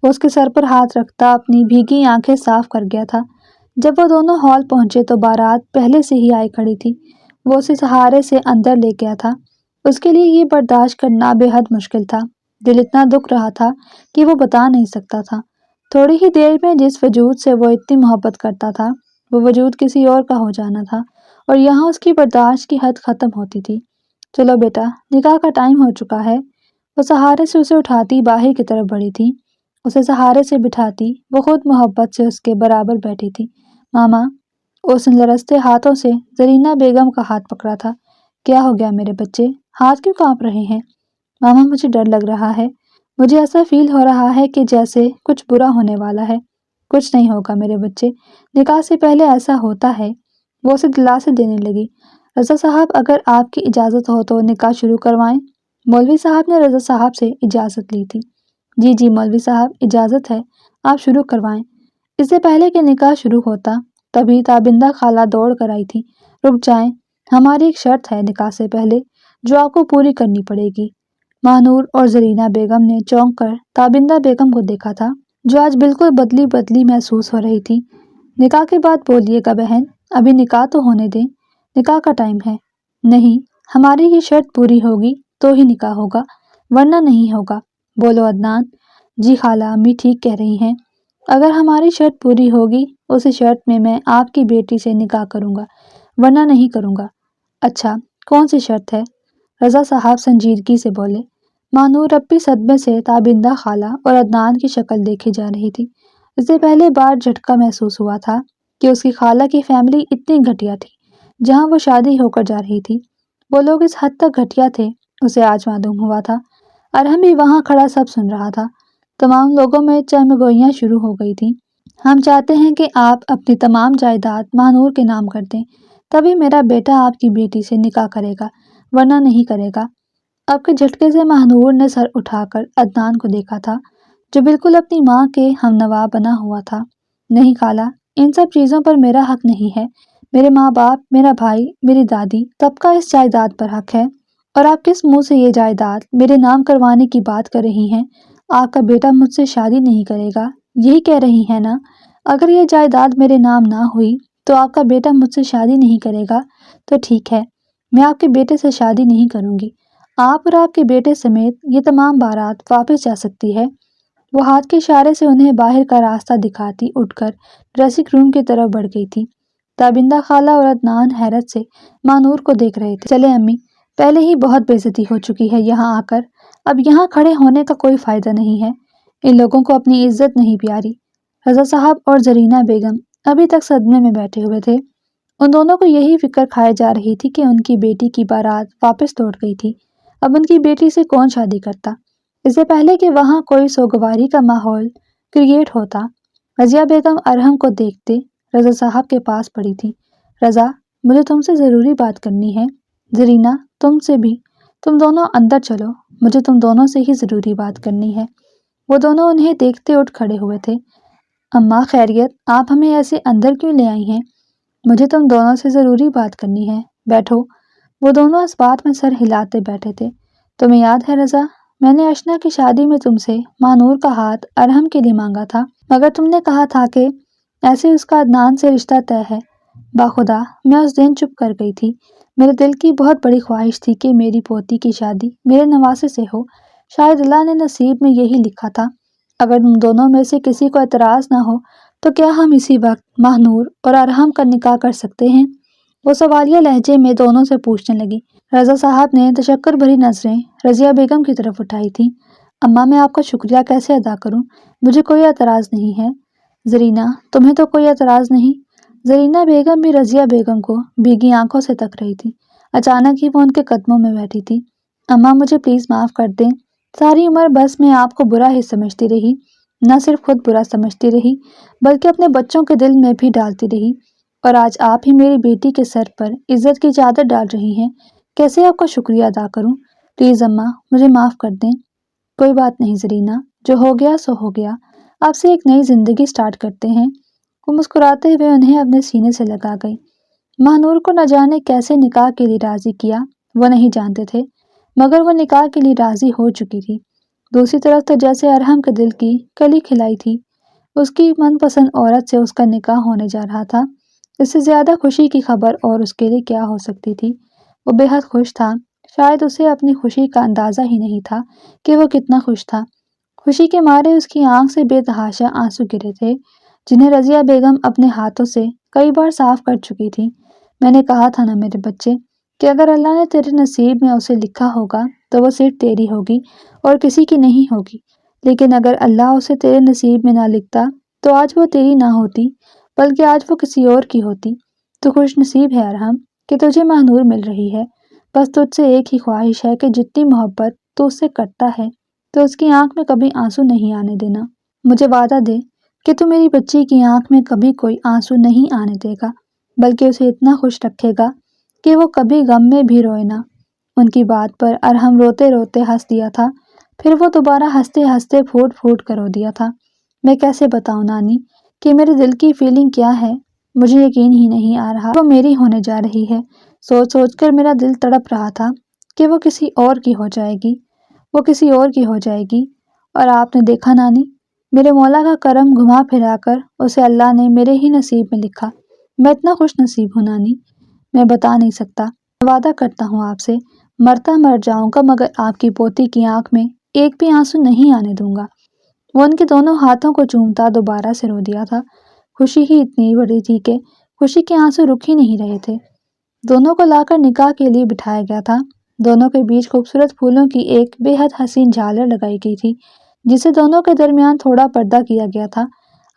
وہ اس کے سر پر ہاتھ رکھتا اپنی بھیگی آنکھیں صاف کر گیا تھا۔ جب وہ دونوں ہال پہنچے تو بارات پہلے سے ہی آئی کھڑی تھی۔ وہ اسے سہارے سے اندر لے گیا تھا۔ اس کے لیے یہ برداشت کرنا بے حد مشکل تھا۔ دل اتنا دکھ رہا تھا کہ وہ بتا نہیں سکتا تھا۔ تھوڑی ہی دیر میں جس وجود سے وہ اتنی محبت کرتا تھا وہ وجود کسی اور کا ہو جانا تھا، اور یہاں اس کی برداشت کی حد ختم ہوتی تھی۔ چلو بیٹا، نکاح کا ٹائم ہو چکا ہے۔ وہ سہارے سے اسے اٹھاتی باہر کی طرف بڑھی تھی۔ اسے سہارے سے بٹھاتی وہ خود محبت سے اس کے برابر بیٹھی تھی۔ ماما، اس نے لرزتے ہاتھوں سے زرینہ بیگم کا ہاتھ پکڑا تھا۔ کیا ہو گیا میرے بچے؟ ہاتھ کیوں کانپ رہے ہیں؟ ماما، مجھے ڈر لگ رہا ہے، مجھے ایسا فیل ہو رہا ہے کہ جیسے کچھ برا ہونے والا ہے۔ کچھ نہیں ہوگا میرے بچے، نکاح سے پہلے ایسا ہوتا ہے۔ وہ اسے دلاسے دینے لگی۔ رضا صاحب، اگر آپ کی اجازت ہو تو نکاح شروع کروائیں؟ مولوی صاحب نے رضا صاحب سے اجازت لی تھی۔ جی مولوی صاحب، اجازت ہے، آپ شروع کروائیں۔ اس سے پہلے کہ نکاح شروع ہوتا تبھی تابندہ خالہ دوڑ کر آئی تھی۔ رک جائیں، ہماری ایک شرط ہے نکاح سے پہلے جو آپ کو پوری کرنی پڑے گی۔ ماہنور اور زرینہ بیگم نے چونک کر تابندہ بیگم کو دیکھا تھا جو آج بالکل بدلی بدلی محسوس ہو رہی تھی۔ نکاح کے بعد بولیے گا بہن، ابھی نکاح تو ہونے دیں، نکاح کا ٹائم ہے۔ نہیں، ہماری یہ شرط پوری ہوگی تو ہی نکاح ہوگا، ورنہ نہیں ہوگا۔ بولو عدنان۔ جی خالہ، امی ٹھیک کہہ رہی ہیں۔ اگر ہماری شرط پوری ہوگی، اسی شرط میں آپ کی بیٹی سے نکاح کروں گا، ورنہ نہیں کروں گا۔ اچھا، کون سی شرط ہے؟ رضا صاحب سنجیدگی سے بولے۔ ماہنور اب بھی صدمے سے تابندہ خالہ اور عدنان کی شکل دیکھی جا رہی تھی۔ اسے پہلے بار جھٹکا محسوس ہوا تھا کہ اس کی خالہ کی فیملی اتنی گھٹیا تھی۔ جہاں وہ شادی ہو کر جا رہی تھی، وہ لوگ اس حد تک گھٹیا تھے، اسے آج معلوم ہوا تھا۔ ارحم بھی وہاں کھڑا سب سن رہا تھا۔ تمام لوگوں میں چہمگوئیاں شروع ہو گئی تھیں۔ ہم چاہتے ہیں کہ آپ اپنی تمام جائیداد ماہنور کے نام کر دیں، تبھی میرا بیٹا آپ کی بیٹی سے نکاح کرے گا، ورنہ نہیں کرے گا۔ اب کے جھٹکے سے ماہنور نے سر اٹھا کر عدنان کو دیکھا تھا، جو بالکل اپنی ماں کے ہم نوا بنا ہوا تھا۔ نہیں خالہ، ان سب چیزوں پر میرا حق نہیں ہے۔ میرے ماں باپ، میرا بھائی، میری دادی، سب کا اس جائیداد پر حق ہے، اور آپ کس منہ سے یہ جائیداد میرے نام کروانے کی بات کر رہی ہیں؟ آپ کا بیٹا مجھ سے شادی نہیں کرے گا، یہی کہہ رہی ہیں نا؟ اگر یہ جائیداد میرے نام نہ ہوئی تو آپ کا بیٹا مجھ سے شادی نہیں کرے گا، تو ٹھیک ہے، میں آپ کے بیٹے سے شادی نہیں کروں گی۔ آپ اور آپ کے بیٹے سمیت یہ تمام بارات واپس جا سکتی ہے۔ وہ ہاتھ کے اشارے سے انہیں باہر کا راستہ دکھاتی اٹھ کر ڈریسنگ روم کی طرف بڑھ گئی تھی۔ تابندہ خالہ اور عدنان حیرت سے ماہنور کو دیکھ رہے تھے۔ چلے امی، پہلے ہی بہت بے عزتی ہو چکی ہے یہاں آ کر، اب یہاں کھڑے ہونے کا کوئی فائدہ نہیں ہے۔ ان لوگوں کو اپنی عزت نہیں پیاری۔ رضا صاحب اور زرینہ بیگم ابھی تک صدمے میں بیٹھے ہوئے تھے۔ ان دونوں کو یہی فکر کھائے جا رہی تھی کہ ان کی بیٹی کی بارات واپس لوٹ گئی تھی، اب ان کی بیٹی سے کون شادی کرتا؟ اس سے پہلے کہ وہاں کوئی سوگواری کا ماحول کریٹ ہوتا، رضیہ بیگم ارحم کو دیکھتے رضا صاحب کے پاس پڑی تھی۔ رضا، مجھے تم سے ضروری بات کرنی ہے۔ زرینہ، تم سے بھی۔ تم دونوں اندر چلو، مجھے تم دونوں سے ہی ضروری بات کرنی ہے۔ وہ دونوں انہیں دیکھتے اٹھ کھڑے ہوئے تھے۔ اماں خیریت، آپ ہمیں ایسے اندر کیوں لے آئی ہیں؟ مجھے تم دونوں سے ضروری بات کرنی ہے، بیٹھو۔ وہ دونوں اس بات میں سر ہلاتے بیٹھے تھے۔ تمہیں یاد ہے رضا، میں نے اشنا کی شادی میں تم سے ماہنور کا ہاتھ ارحم کے لیے مانگا تھا، مگر تم نے کہا تھا کہ ایسے اس کا عدنان سے رشتہ طے ہے۔ باخدا میں اس دن چپ کر گئی تھی۔ میرے دل کی بہت بڑی خواہش تھی کہ میری پوتی کی شادی میرے نواسے سے ہو، شاید اللہ نے نصیب میں یہی لکھا تھا۔ اگر تم دونوں میں سے کسی کو اعتراض نہ ہو تو کیا ہم اسی وقت ماہنور اور ارحم کا نکاح کر سکتے ہیں؟ وہ سوالیہ لہجے میں دونوں سے پوچھنے لگی۔ رضا صاحب نے تشکر بھری نظریں رضیہ بیگم کی طرف اٹھائی تھیں۔ اماں، میں آپ کا شکریہ کیسے ادا کروں؟ مجھے کوئی اعتراض نہیں ہے۔ زرینہ، تمہیں تو کوئی اعتراض نہیں؟ زرینہ بیگم بھی رضیہ بیگم کو بھیگی آنکھوں سے تک رہی تھی۔ اچانک ہی وہ ان کے قدموں میں بیٹھی تھی۔ اماں، مجھے پلیز معاف کر دیں۔ ساری عمر بس میں آپ کو برا ہی سمجھتی رہی، نہ صرف خود برا سمجھتی رہی بلکہ اپنے بچوں کے دل میں بھی ڈالتی رہی، اور آج آپ ہی میری بیٹی کے سر پر عزت کی چادر ڈال رہی ہیں۔ کیسے آپ کا شکریہ ادا کروں؟ پلیز اماں، مجھے معاف کر دیں۔ کوئی بات نہیں زرینہ، جو ہو گیا سو ہو گیا، اب سے ایک نئی زندگی سٹارٹ کرتے ہیں۔ وہ مسکراتے ہوئے انہیں اپنے سینے سے لگا گئی۔ ماہنور کو نہ جانے کیسے نکاح کے لیے راضی کیا وہ نہیں جانتے تھے، مگر وہ نکاح کے لیے راضی ہو چکی تھی۔ دوسری طرف تو جیسے ارحم کے دل کی کلی کھلائی تھی، اس کی من پسند عورت سے اس کا نکاح ہونے جا رہا تھا۔ اس سے زیادہ خوشی کی خبر اور اس کے لیے کیا ہو سکتی تھی؟ وہ بے حد خوش تھا۔ شاید اسے اپنی خوشی کا اندازہ ہی نہیں تھا کہ وہ کتنا خوش تھا۔ خوشی کے مارے اس کی آنکھ سے بے تحاشا آنسو گرے تھے، جنہیں رضیہ بیگم اپنے ہاتھوں سے کئی بار صاف کر چکی تھی۔ میں نے کہا تھا نا میرے بچے، کہ اگر اللہ نے تیرے نصیب میں اسے لکھا ہوگا تو وہ صرف تیری ہوگی اور کسی کی نہیں ہوگی، لیکن اگر اللہ اسے تیرے نصیب میں نہ لکھتا تو آج وہ تیری نہ ہوتی بلکہ آج وہ کسی اور کی ہوتی۔ تو خوش نصیب ہے ارحم کہ تجھے ماہنور مل رہی ہے۔ بس تجھ سے ایک ہی خواہش ہے کہ جتنی محبت تو اس سے کرتا ہے تو اس کی آنکھ میں کبھی آنسو نہیں آنے دینا۔ مجھے وعدہ دے کہ تو میری بچی کی آنکھ میں کبھی کوئی آنسو نہیں آنے دے گا، بلکہ اسے اتنا خوش رکھے گا کہ وہ کبھی غم میں بھی روئے نہ۔ ان کی بات پر ارحم روتے روتے ہنس دیا تھا، پھر وہ دوبارہ ہنستے ہنستے پھوٹ پھوٹ کر رو دیا تھا۔ میں کیسے بتاؤں نانی کہ میرے دل کی فیلنگ کیا ہے؟ مجھے یقین ہی نہیں آ رہا وہ میری ہونے جا رہی ہے۔ سوچ سوچ کر میرا دل تڑپ رہا تھا کہ وہ کسی اور کی ہو جائے گی، وہ کسی اور کی ہو جائے گی۔ اور آپ نے دیکھا نانی، میرے مولا کا کرم گھما پھرا کر اسے اللہ نے میرے ہی نصیب میں لکھا۔ میں اتنا خوش نصیب ہوں نانی، میں بتا نہیں سکتا۔ وعدہ کرتا ہوں آپ سے، مرتا مر جاؤں گا مگر آپ کی پوتی کی آنکھ میں ایک بھی آنسو نہیں آنے دوں گا۔ وہ ان کے دونوں ہاتھوں کو چومتا دوبارہ سے رو دیا تھا۔ خوشی ہی اتنی بڑی تھی کہ خوشی کے آنسو رک ہی نہیں رہے تھے۔ دونوں کو لا کر نکاح کے لیے بٹھایا گیا تھا۔ دونوں کے بیچ خوبصورت پھولوں کی ایک بے حد حسین جھالر لگائی گئی تھی جسے دونوں کے درمیان تھوڑا پردہ کیا گیا تھا۔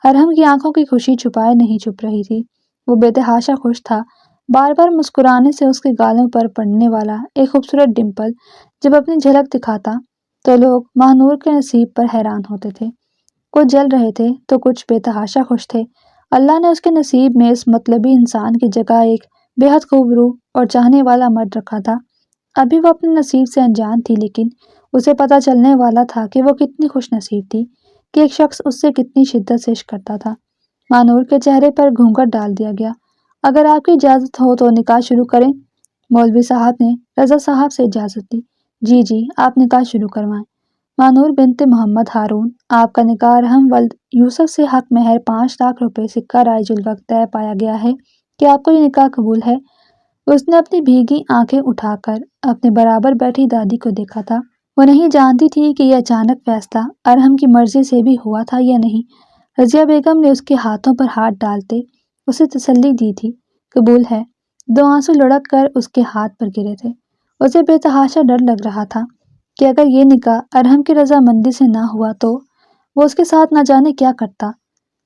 ارحم کی آنکھوں کی خوشی چھپائے نہیں چھپ رہی تھی۔ وہ بے تحاشا خوش تھا۔ بار بار مسکرانے سے اس کے گالوں پر پڑنے والا ایک خوبصورت ڈمپل جب اپنی جھلک دکھاتا تو لوگ ماہنور کے نصیب پر حیران ہوتے تھے۔ کچھ جل رہے تھے تو کچھ بے تحاشا خوش تھے۔ اللہ نے اس کے نصیب میں اس مطلبی انسان کی جگہ ایک بے حد خوبرو اور چاہنے والا مرد رکھا تھا۔ ابھی وہ اپنے نصیب سے انجان تھی لیکن اسے پتہ چلنے والا تھا کہ وہ کتنی خوش نصیب تھی کہ ایک شخص اس سے کتنی شدت سے عشق کرتا تھا۔ ماہنور کے چہرے پر گھونگھٹ ڈال دیا گیا۔ اگر آپ کی اجازت ہو تو نکاح شروع کریں؟ مولوی صاحب نے رضا صاحب سے اجازت دی۔ جی آپ نکاح شروع کروائیں۔ ماہنور بنت محمد ہارون، آپ کا نکاح ارحم ولد یوسف سے حق مہر 5 لاکھ روپے سکہ رائج الوقت طے پایا گیا ہے کہ آپ کو یہ نکاح قبول ہے؟ اس نے اپنی بھیگی آنکھیں اٹھا کر اپنے برابر بیٹھی دادی کو دیکھا تھا۔ وہ نہیں جانتی تھی کہ یہ اچانک فیصلہ ارحم کی مرضی سے بھی ہوا تھا یا نہیں۔ رضیہ بیگم نے اس کے ہاتھوں پر ہاتھ ڈالتے اسے تسلی دی تھی۔ قبول ہے۔ 2 آنسو لڑک کر اس کے ہاتھ پر گرے تھے۔ اسے بے تحاشا ڈر لگ رہا تھا کہ اگر یہ نکاح ارحم کی رضامندی سے نہ ہوا تو وہ اس کے ساتھ نہ جانے کیا کرتا۔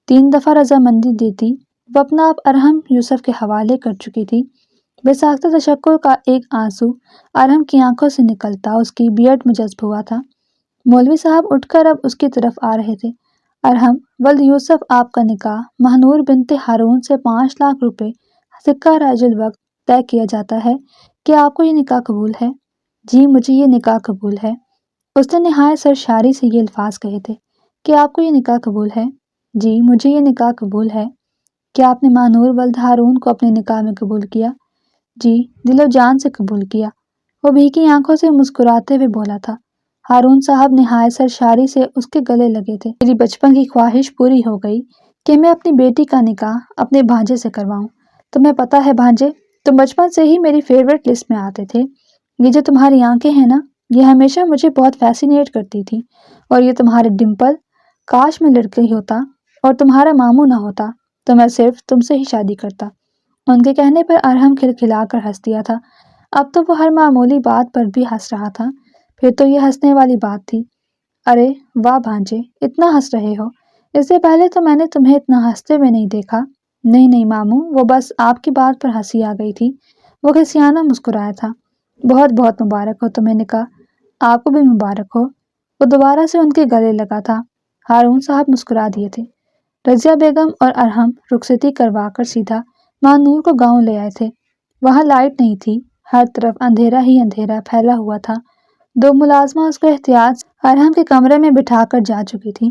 3 دفعہ رضامندی دیتی وہ اپنا آپ ارحم یوسف کے حوالے کر چکی تھی۔ بے ساختہ تشکر کا ایک آنسو ارحم کی آنکھوں سے نکلتا اس کی بیعت میں جذب ہوا تھا۔ مولوی صاحب اٹھ کر اب اس کی طرف آ رہے تھے۔ ارحم ولد یوسف، آپ کا نکاح ماہنور بنت ہارون سے 5 لاکھ روپے سکہ رائج الوقت طے کیا جاتا ہے کہ آپ کو یہ نکاح قبول ہے؟ جی مجھے یہ نکاح قبول ہے۔ اس نے نہایت سرشاری سے یہ الفاظ کہے تھے کہ آپ کو یہ نکاح قبول ہے؟ جی مجھے یہ نکاح قبول ہے۔ کیا آپ نے ماہنور ولد ہارون کو اپنے نکاح میں قبول کیا؟ جی دل و جان سے قبول کیا۔ وہ بھیگی آنکھوں سے مسکراتے ہوئے بولا تھا۔ ہارون صاحب نہایت سرشاری سے اس کے گلے لگے تھے۔ میری بچپن کی خواہش پوری ہو گئی کہ میں اپنی بیٹی کا نکاح اپنے بھانجے سے کرواؤں۔ تمہیں پتہ ہے بھانجے، تم بچپن سے ہی میری فیورٹ لسٹ میں آتے تھے۔ یہ جو تمہاری آنکھیں ہیں نا، یہ ہمیشہ مجھے بہت فیسینیٹ کرتی تھی، اور یہ تمہارے ڈمپل، کاش میں لڑکی ہوتا اور تمہارا ماموں نہ ہوتا تو میں صرف تم سے ہی شادی کرتا۔ ان کے کہنے پر ارحم کھلکھلا کر ہنس دیا تھا۔ اب تو وہ ہر معمولی بات پر بھی ہنس رہا تھا۔ پھر تو یہ ہنسنے والی بات تھی۔ ارے واہ بھانجے، اتنا ہنس رہے ہو، اس سے پہلے تو میں نے تمہیں اتنا ہنستے ہوئے نہیں دیکھا۔ نہیں ماموں، وہ بس آپ کی بات پر ہنسی آ گئی تھی۔ وہ کھسیانہ مسکرایا تھا۔ بہت بہت مبارک ہو تمہیں نکاح۔ آپ کو بھی مبارک ہو۔ وہ دوبارہ سے ان کے گلے لگا تھا۔ ہارون صاحب مسکرا دیے تھے۔ رضیہ بیگم اور ارحم رخصتی کروا کر سیدھا ماہنور کو گاؤں لے آئے تھے۔ وہاں لائٹ نہیں تھی، ہر طرف اندھیرا ہی اندھیرا پھیلا ہوا تھا۔ 2 ملازمہ اس کو احتیاط سے ارحم کے کمرے میں بٹھا کر جا چکی تھی۔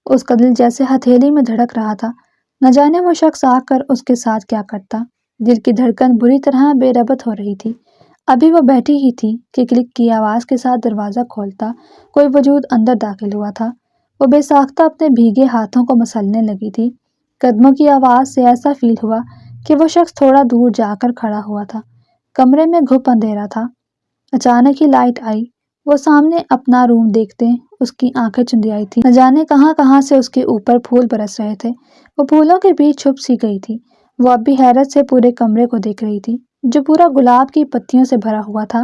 اس کا دل جیسے ہتھیلی میں دھڑک رہا تھا۔ نہ جانے وہ شخص آ کر اس کے ساتھ کیا کرتا۔ دل کی دھڑکن بری طرح بے ربط ہو رہی تھی۔ ابھی وہ بیٹھی ہی تھی کہ کلک کی آواز کے ساتھ دروازہ کھولتا کوئی وجود اندر داخل ہوا تھا۔ وہ بے ساختہ اپنے بھیگے ہاتھوں کو مسلنے لگی تھی۔ قدموں کی آواز سے ایسا فیل ہوا کہ وہ شخص تھوڑا دور جا کر کھڑا ہوا تھا۔ کمرے میں گھپ اندھیرا تھا۔ اچانک ہی لائٹ آئی۔ وہ سامنے اپنا روم دیکھتے اس کی آنکھیں چندیائی تھی۔ نہ جانے کہاں سے اس کے اوپر پھول برس رہے تھے۔ وہ پھولوں کے بیچ چھپ سی گئی تھی۔ وہ اب بھی حیرت سے پورے کمرے کو دیکھ رہی تھی جو پورا گلاب کی پتیوں سے بھرا ہوا تھا۔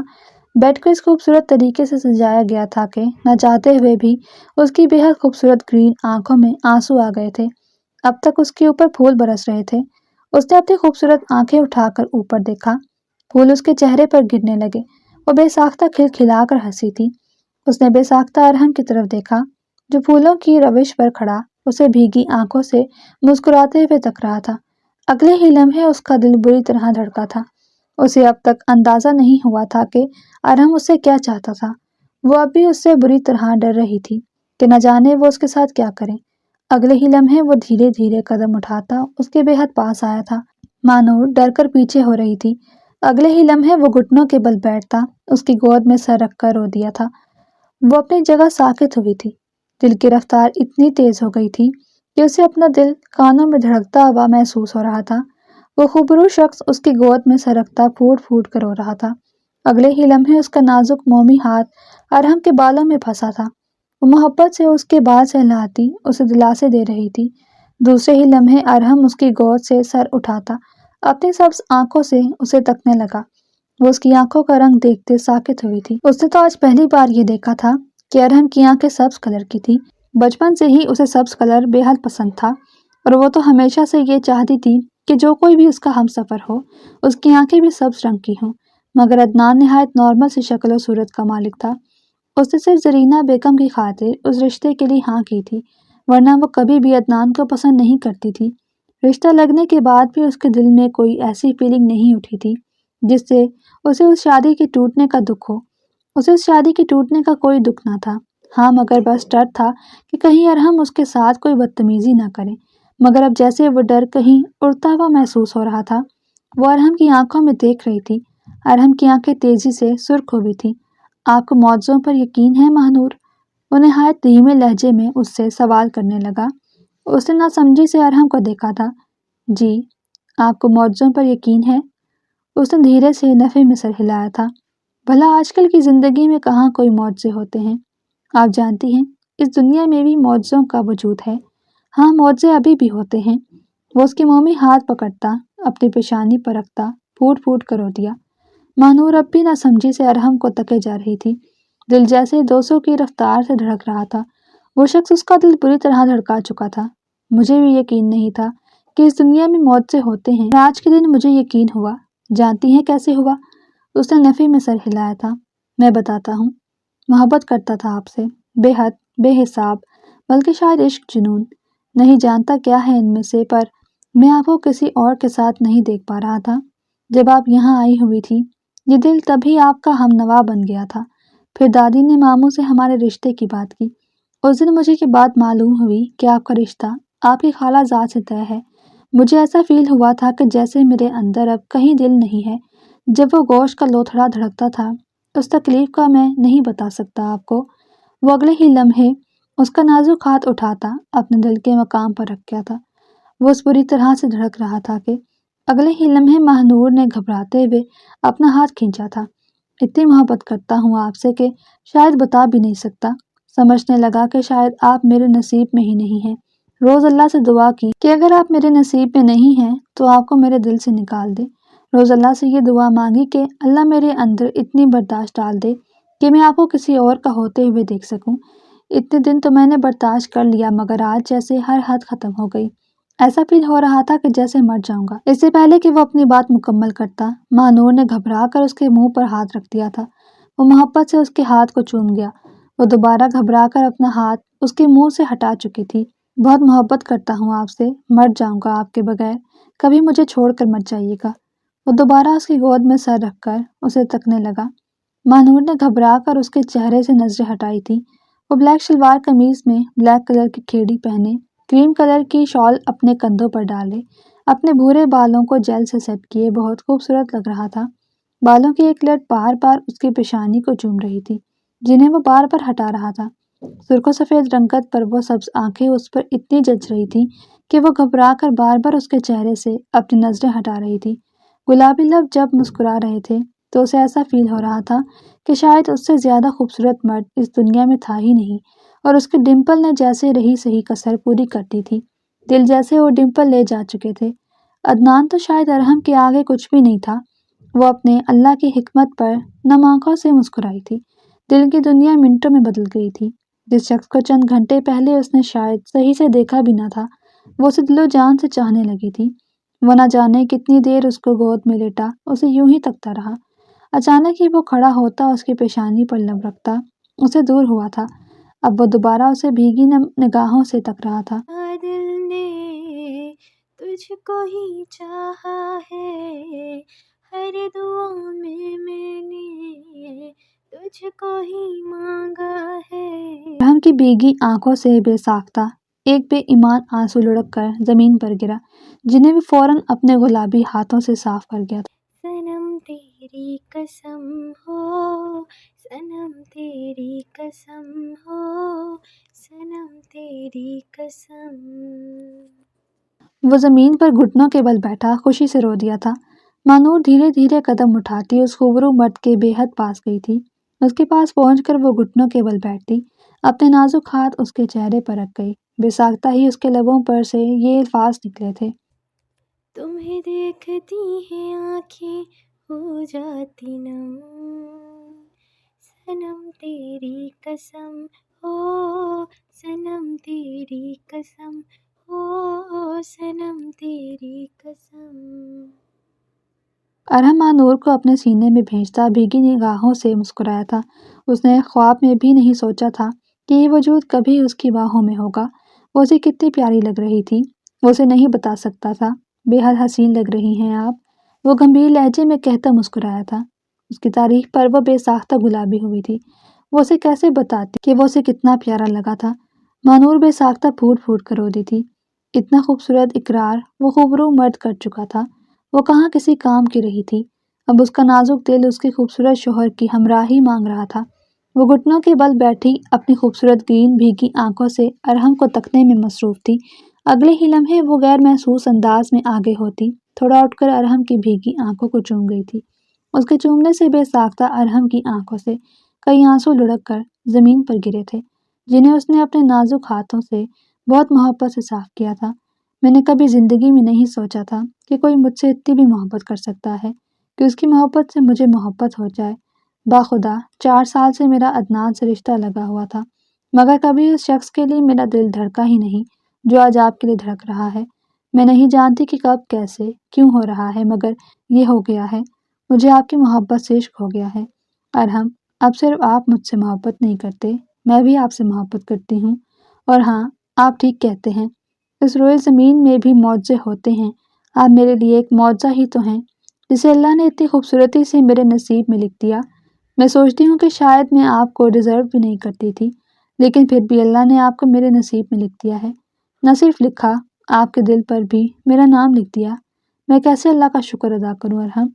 بیڈ کو اس خوبصورت طریقے سے سجایا گیا تھا کہ نہ چاہتے ہوئے بھی اس کی بے حد خوبصورت گرین آنکھوں میں آنسو آ گئے تھے۔ اب تک اس کے اوپر پھول برس رہے تھے۔ اس نے اپنی خوبصورت آنکھیں اٹھا کر اوپر دیکھا۔ پھول اس کے چہرے پر گرنے لگے۔ وہ بے ساختہ کھلکھلا کر ہنسی تھی۔ اس نے بے ساختہ ارحم کی طرف دیکھا جو پھولوں کی روش پر کھڑا اسے بھیگی آنکھوں سے مسکراتے ہوئے تک رہا تھا۔ اگلے ہی لمحے اس کا دل بری طرح دھڑکا تھا۔ اسے اب تک اندازہ نہیں ہوا تھا کہ ارحم اس سے کیا چاہتا تھا۔ وہ اب بھی اس سے بری طرح ڈر رہی تھی کہ نہ جانے وہ اس کے ساتھ کیا کرے۔ اگلے ہی لمحے وہ دھیرے دھیرے قدم اٹھاتا اس کے بے حد پاس آیا تھا۔ ماہنور ڈر کر پیچھے ہو رہی تھی۔ اگلے ہی لمحے وہ گھٹنوں کے بل بیٹھتا اس کی گود میں سر رکھ کر رو دیا تھا۔ وہ اپنی جگہ ساکت ہوئی تھی۔ دل کی رفتار اتنی تیز ہو گئی تھی کہ اسے اپنا دل کانوں میں دھڑکتا ہوا محسوس ہو رہا تھا۔ وہ خوبرو شخص اس کی گود میں سرکتا پھوٹ پھوٹ کر رو رہا تھا۔ اگلے ہی لمحے اس کا نازک مومی ہاتھ ارحم کے بالوں میں پھنسا تھا۔ وہ محبت سے اس کے بال سہلاتی اسے دلاسے دے رہی تھی۔ دوسرے ہی لمحے ارحم اس کی گود سے سر اٹھاتا اپنی سبز آنکھوں سے اسے تکنے لگا۔ وہ اس کی آنکھوں کا رنگ دیکھتے ساکت ہوئی تھی۔ اس نے تو آج پہلی بار یہ دیکھا تھا کہ ارحم کی آنکھیں سبز کلر کی تھی۔ بچپن سے ہی اسے سبز کلر بے حد پسند تھا اور وہ تو ہمیشہ سے یہ چاہتی تھی کہ جو کوئی بھی اس کا ہم سفر ہو اس کی آنکھیں بھی سبز رنگ کی ہوں، مگر عدنان نہایت نارمل سی شکل و صورت کا مالک تھا۔ اس نے صرف زرینہ بیگم کی خاطر اس رشتے کے لیے ہاں کی تھی، ورنہ وہ کبھی بھی عدنان کو پسند نہیں کرتی تھی۔ رشتہ لگنے کے بعد بھی اس کے دل میں کوئی ایسی فیلنگ نہیں اٹھی تھی جس سے اسے اس شادی کے ٹوٹنے کا دکھ ہو۔ اسے اس شادی کے ٹوٹنے کا کوئی دکھ نہ تھا، ہاں مگر بس ڈر تھا کہ کہیں ارحم اس کے ساتھ کوئی بدتمیزی نہ کرے۔ مگر اب جیسے وہ ڈر کہیں اڑتا ہوا محسوس ہو رہا تھا۔ وہ ارحم کی آنکھوں میں دیکھ رہی تھی۔ ارحم کی آنکھیں تیزی سے سرخ ہو گئی تھیں۔ آپ کو معجزوں پر یقین ہے ماہنور؟ وہ نہایت دھیمے لہجے میں اس سے سوال کرنے لگا۔ اس نے ناسمجھی سے ارحم کو دیکھا تھا۔ جی، آپ کو معجزوں پر یقین ہے؟ اس نے دھیرے سے نفی میں سر ہلایا تھا۔ بھلا آج کل کی زندگی میں کہاں کوئی معجزے ہوتے ہیں؟ آپ جانتی ہیں اس دنیا میں بھی معجزوں کا وجود ہے۔ ہاں، معجزے ابھی بھی ہوتے ہیں۔ وہ اس کی مومی ہاتھ پکڑتا اپنی پیشانی پر رکھتا پھوٹ پھوٹ کر رو دیا۔ ماہنور اب بھی ناسمجھی سے ارحم کو تکے جا رہی تھی۔ دل جیسے 200 کی رفتار سے دھڑک رہا تھا۔ وہ شخص اس کا دل بری طرح دھڑکا چکا تھا۔ مجھے بھی یقین نہیں تھا کہ اس دنیا میں معجزے ہوتے ہیں، آج کے دن مجھے یقین ہوا۔ جانتی ہیں کیسے ہوا؟ اس نے نفی میں سر ہلایا تھا۔ میں بتاتا ہوں۔ محبت کرتا تھا آپ سے، بے حد، بے حساب، بلکہ شاید عشق جنون، نہیں جانتا کیا ہے ان میں سے، پر میں آپ کو کسی اور کے ساتھ نہیں دیکھ پا رہا تھا۔ جب آپ یہاں آئی ہوئی تھی یہ دل تبھی آپ کا ہم نوا بن گیا تھا۔ پھر دادی نے ماموں سے ہمارے رشتے کی بات کی۔ اس دن مجھے یہ بات معلوم ہوئی کہ آپ کا رشتہ آپ کی خالہ زاد سے طے ہے۔ مجھے ایسا فیل ہوا تھا کہ جیسے میرے اندر اب کہیں دل نہیں ہے۔ جب وہ گوشت کا لوتھڑا دھڑکتا تھا اس تکلیف کا میں نہیں بتا سکتا آپ کو۔ وہ اگلے ہی لمحے اس کا نازک ہاتھ اٹھاتا اپنے دل کے مقام پر رکھ گیا تھا۔ وہ اس بری طرح سے دھڑک رہا تھا کہ اگلے ہی لمحے ماہنور نے گھبراتے ہوئے اپنا ہاتھ کھینچا تھا۔ اتنی محبت کرتا ہوں آپ سے کہ شاید بتا بھی نہیں سکتا۔ سمجھنے لگا کہ شاید آپ میرے نصیب میں ہی نہیں ہیں۔ روز اللہ سے دعا کی کہ اگر آپ میرے نصیب میں نہیں ہیں تو آپ کو میرے دل سے نکال دے۔ روز اللہ سے یہ دعا مانگی کہ اللہ میرے اندر اتنی برداشت ڈال دے کہ میں آپ کو کسی اور کا ہوتے ہوئے دیکھ سکوں۔ اتنے دن تو میں نے برداشت کر لیا، مگر آج جیسے ہر حد ختم ہو گئی۔ ایسا فیل ہو رہا تھا کہ جیسے مر جاؤں گا۔ اس سے پہلے کہ وہ اپنی بات مکمل کرتا ماہنور نے گھبرا کر اس کے منہ پر ہاتھ رکھ دیا تھا۔ وہ محبت سے اس کے ہاتھ کو چوم گیا۔ وہ دوبارہ گھبرا کر اپنا ہاتھ اس کے منہ سے ہٹا چکی تھی۔ بہت محبت کرتا ہوں آپ سے، مر جاؤں گا آپ کے بغیر، کبھی مجھے چھوڑ کر مت جائیے گا۔ وہ دوبارہ اس کی گود میں سر رکھ کر اسے تکنے لگا۔ ماہنور نے گھبرا کر اس کے چہرے سے نظریں ہٹائی تھی۔ وہ بلیک شلوار قمیض میں بلیک کلر کی کھیڑی پہنے، کریم کلر کی شال اپنے کندھوں پر ڈالے، اپنے بھورے بالوں کو جیل سے سیٹ کیے بہت خوبصورت لگ رہا تھا۔ بالوں کی ایک لٹ بار بار اس کی پیشانی کو چوم رہی تھی، جنہیں وہ بار بار ہٹا رہا تھا۔ سرخ و سفید رنگت پر وہ سبز آنکھیں اس پر اتنی جچ رہی تھیں کہ وہ گھبرا کر بار بار اس کے چہرے سے اپنی نظریں ہٹا رہی تھی۔ گلابی لب جب مسکرا رہے تھے تو اسے ایسا فیل ہو رہا تھا کہ شاید اس سے زیادہ خوبصورت مرد اس دنیا میں تھا ہی نہیں، اور اس کے ڈمپل نے جیسے رہی سہی کسر پوری کر دی تھی۔ دل جیسے وہ ڈمپل لے جا چکے تھے۔ عدنان تو شاید ارحم کے آگے کچھ بھی نہیں تھا۔ وہ اپنے اللہ کی حکمت پر نم آنکھوں سے مسکرائی تھی۔ دل کی دنیا منٹوں میں بدل گئی تھی۔ جس شخص کو چند گھنٹے پہلے اس نے شاید صحیح سے دیکھا بھی نہ تھا، وہ اسے دل و جان سے چاہنے لگی تھی۔ وہ نہ جانے کتنی دیر اس کو گود میں لیٹا اسے یوں ہی تکتا رہا۔ اچانک ہی وہ کھڑا ہوتا، اس کی پیشانی پر لب رکھتا، اسے دور ہوا تھا۔ اب وہ دوبارہ اسے بھیگی نگاہوں سے تک رہا تھا۔ دل نے تجھ کو ہی چاہا ہے، ہر دعا میں نے تجھ کو ہی مانگا ہے۔ ارحم کی بھیگی آنکھوں سے بے ساختہ ایک بے ایمان آنسو لڑک کر زمین پر گرا، جنہیں وہ فوراً اپنے گلابی ہاتھوں سے صاف کر گیا تھا۔ صنم تیری قسم ہو، صنم تیری قسم ہو، صنم تیری قسم۔ وہ زمین پر گھٹنوں کے بل بیٹھا خوشی سے رو دیا تھا۔ مانور دھیرے دھیرے قدم اٹھاتی اس خوبرو مرد کے بے حد پاس گئی تھی۔ اس کے پاس پہنچ کر وہ گھٹنوں کے بل بیٹھتی، اپنے نازک ہاتھ اس کے چہرے پر رکھ گئی۔ بے ساختہ ہی اس کے لبوں پر سے یہ الفاظ نکلے تھے، تمہیں دیکھتی ہیں آنکھیں ہو جاتی نم، سنم تیری قسم ہو، سنم تیری قسم ہو، سنم تیری قسم۔ ارحم مانور کو اپنے سینے میں بھیجتا بھیگی نگاہوں سے مسکرایا تھا۔ اس نے خواب میں بھی نہیں سوچا تھا کہ یہ وجود کبھی اس کی باہوں میں ہوگا۔ وہ اسے کتنی پیاری لگ رہی تھی، وہ اسے نہیں بتا سکتا تھا۔ بے حد حسین لگ رہی ہیں آپ، وہ گمبھیر لہجے میں کہتا مسکرایا تھا۔ اس کی تعریف پر وہ بے ساختہ گلابی ہوئی تھی۔ وہ اسے کیسے بتاتی کہ وہ اسے کتنا پیارا لگا تھا؟ مانور بے ساختہ پھوٹ پھوٹ کر رو دی تھی۔ اتنا خوبصورت اقرار وہ خوبرو مرد کر چکا تھا، وہ کہاں کسی کام کی رہی تھی۔ اب اس کا نازک دل اس کے خوبصورت شوہر کی ہمراہی مانگ رہا تھا۔ وہ گھٹنوں کے بل بیٹھی اپنی خوبصورت گرین بھیگی آنکھوں سے ارحم کو تکنے میں مصروف تھی۔ اگلے ہی لمحے وہ غیر محسوس انداز میں آگے ہوتی، تھوڑا اٹھ کر ارحم کی بھیگی آنکھوں کو چوم گئی تھی۔ اس کے چومنے سے بے ساختہ ارحم کی آنکھوں سے کئی آنسو لڑک کر زمین پر گرے تھے، جنہیں اس نے اپنے نازک ہاتھوں سے بہت محبت سے صاف کیا تھا۔ میں نے کبھی زندگی میں نہیں سوچا تھا کہ کوئی مجھ سے اتنی بھی محبت کر سکتا ہے کہ اس کی محبت سے مجھے محبت ہو جائے۔ باخدا 4 سال سے میرا عدنان سے رشتہ لگا ہوا تھا، مگر کبھی اس شخص کے لیے میرا دل دھڑکا ہی نہیں جو آج آپ کے لیے دھڑک رہا ہے۔ میں نہیں جانتی کہ کب، کیسے، کیوں ہو رہا ہے، مگر یہ ہو گیا ہے۔ مجھے آپ کی محبت سے عشق ہو گیا ہے۔ ارحم، اب صرف آپ مجھ سے محبت نہیں کرتے، میں بھی آپ سے محبت کرتی ہوں۔ اور ہاں، آپ ٹھیک کہتے ہیں، اس روئے زمین میں بھی معجزے ہوتے ہیں۔ آپ میرے لیے ایک معجزہ ہی تو ہیں، جسے اللہ نے اتنی خوبصورتی سے میرے نصیب میں لکھ دیا۔ میں سوچتی ہوں کہ شاید میں آپ کو ڈیزرو بھی نہیں کرتی تھی، لیکن پھر بھی اللہ نے آپ کو میرے نصیب میں لکھ دیا ہے۔ نہ صرف لکھا، آپ کے دل پر بھی میرا نام لکھ دیا۔ میں کیسے اللہ کا شکر ادا کروں ارحم؟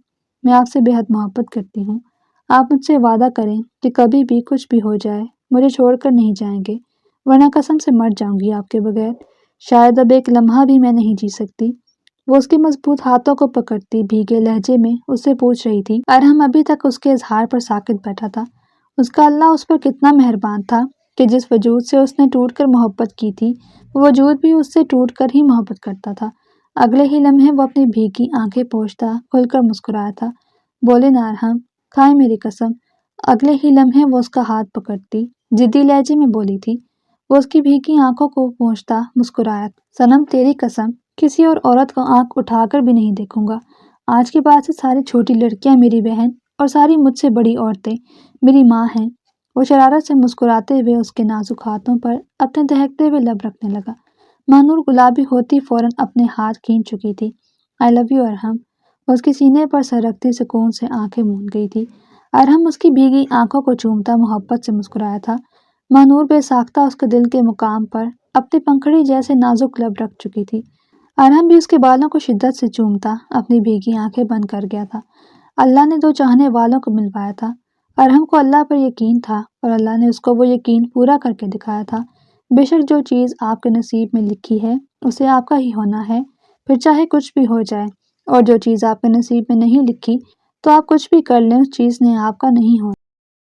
میں آپ سے بے حد محبت کرتی ہوں۔ آپ مجھ سے وعدہ کریں کہ کبھی بھی کچھ بھی ہو جائے مجھے چھوڑ کر نہیں جائیں گے، ورنہ قسم سے مر جاؤں گی آپ کے بغیر۔ شاید اب ایک لمحہ بھی میں نہیں جی سکتی۔ وہ اس کے مضبوط ہاتھوں کو پکڑتی بھیگے لہجے میں اس سے پوچھ رہی تھی۔ ارحم ابھی تک اس کے اظہار پر ساکت بیٹھا تھا۔ اس کا اللہ اس پر کتنا مہربان تھا کہ جس وجود سے اس نے ٹوٹ کر محبت کی تھی، وہ وجود بھی اس سے ٹوٹ کر ہی محبت کرتا تھا۔ اگلے ہی لمحے وہ اپنی بھیگی آنکھیں پوچھتا کھل کر مسکرایا تھا، بولے نا ارحم، کھائے میری قسم۔ اگلے ہی لمحے وہ اس کا ہاتھ پکڑتی جدی لہجے میں بولی تھی۔ وہ اس کی بھیگی آنکھوں کو پوچھتا مسکرایا، سنم تیری قسم، کسی اور عورت کو آنکھ اٹھا کر بھی نہیں دیکھوں گا۔ آج کے بعد سے ساری چھوٹی لڑکیاں میری بہن اور ساری مجھ سے بڑی عورتیں میری ماں ہیں۔ وہ شرارت سے مسکراتے ہوئے اس کے نازک ہاتھوں پر اپنے دہکتے ہوئے لب رکھنے لگا۔ مانور گلابی ہوتی فوراً اپنے ہاتھ کھینچ چکی تھی۔ آئی لو یو ارحم۔ وہ اس کے سینے پر سر رکھتی سکون سے آنکھیں موند گئی تھی۔ ارحم اس کی بھیگی آنکھوں کو چومتا محبت سے مسکرایا تھا۔ مانور بے ساختہ اس کے دل کے مقام پر اپنی پنکھڑی جیسے نازک لب رکھ چکی تھی۔ ارحم بھی اس کے بالوں کو شدت سے چومتا اپنی بھیگی آنکھیں بند کر گیا تھا۔ اللہ نے 2 چاہنے والوں کو ملوایا تھا۔ ارحم کو اللہ پر یقین تھا اور اللہ نے اس کو وہ یقین پورا کر کے دکھایا تھا۔ بے شک جو چیز آپ کے نصیب میں لکھی ہے اسے آپ کا ہی ہونا ہے، پھر چاہے کچھ بھی ہو جائے۔ اور جو چیز آپ کے نصیب میں نہیں لکھی تو آپ کچھ بھی کر لیں، اس چیز نے آپ کا نہیں ہونا۔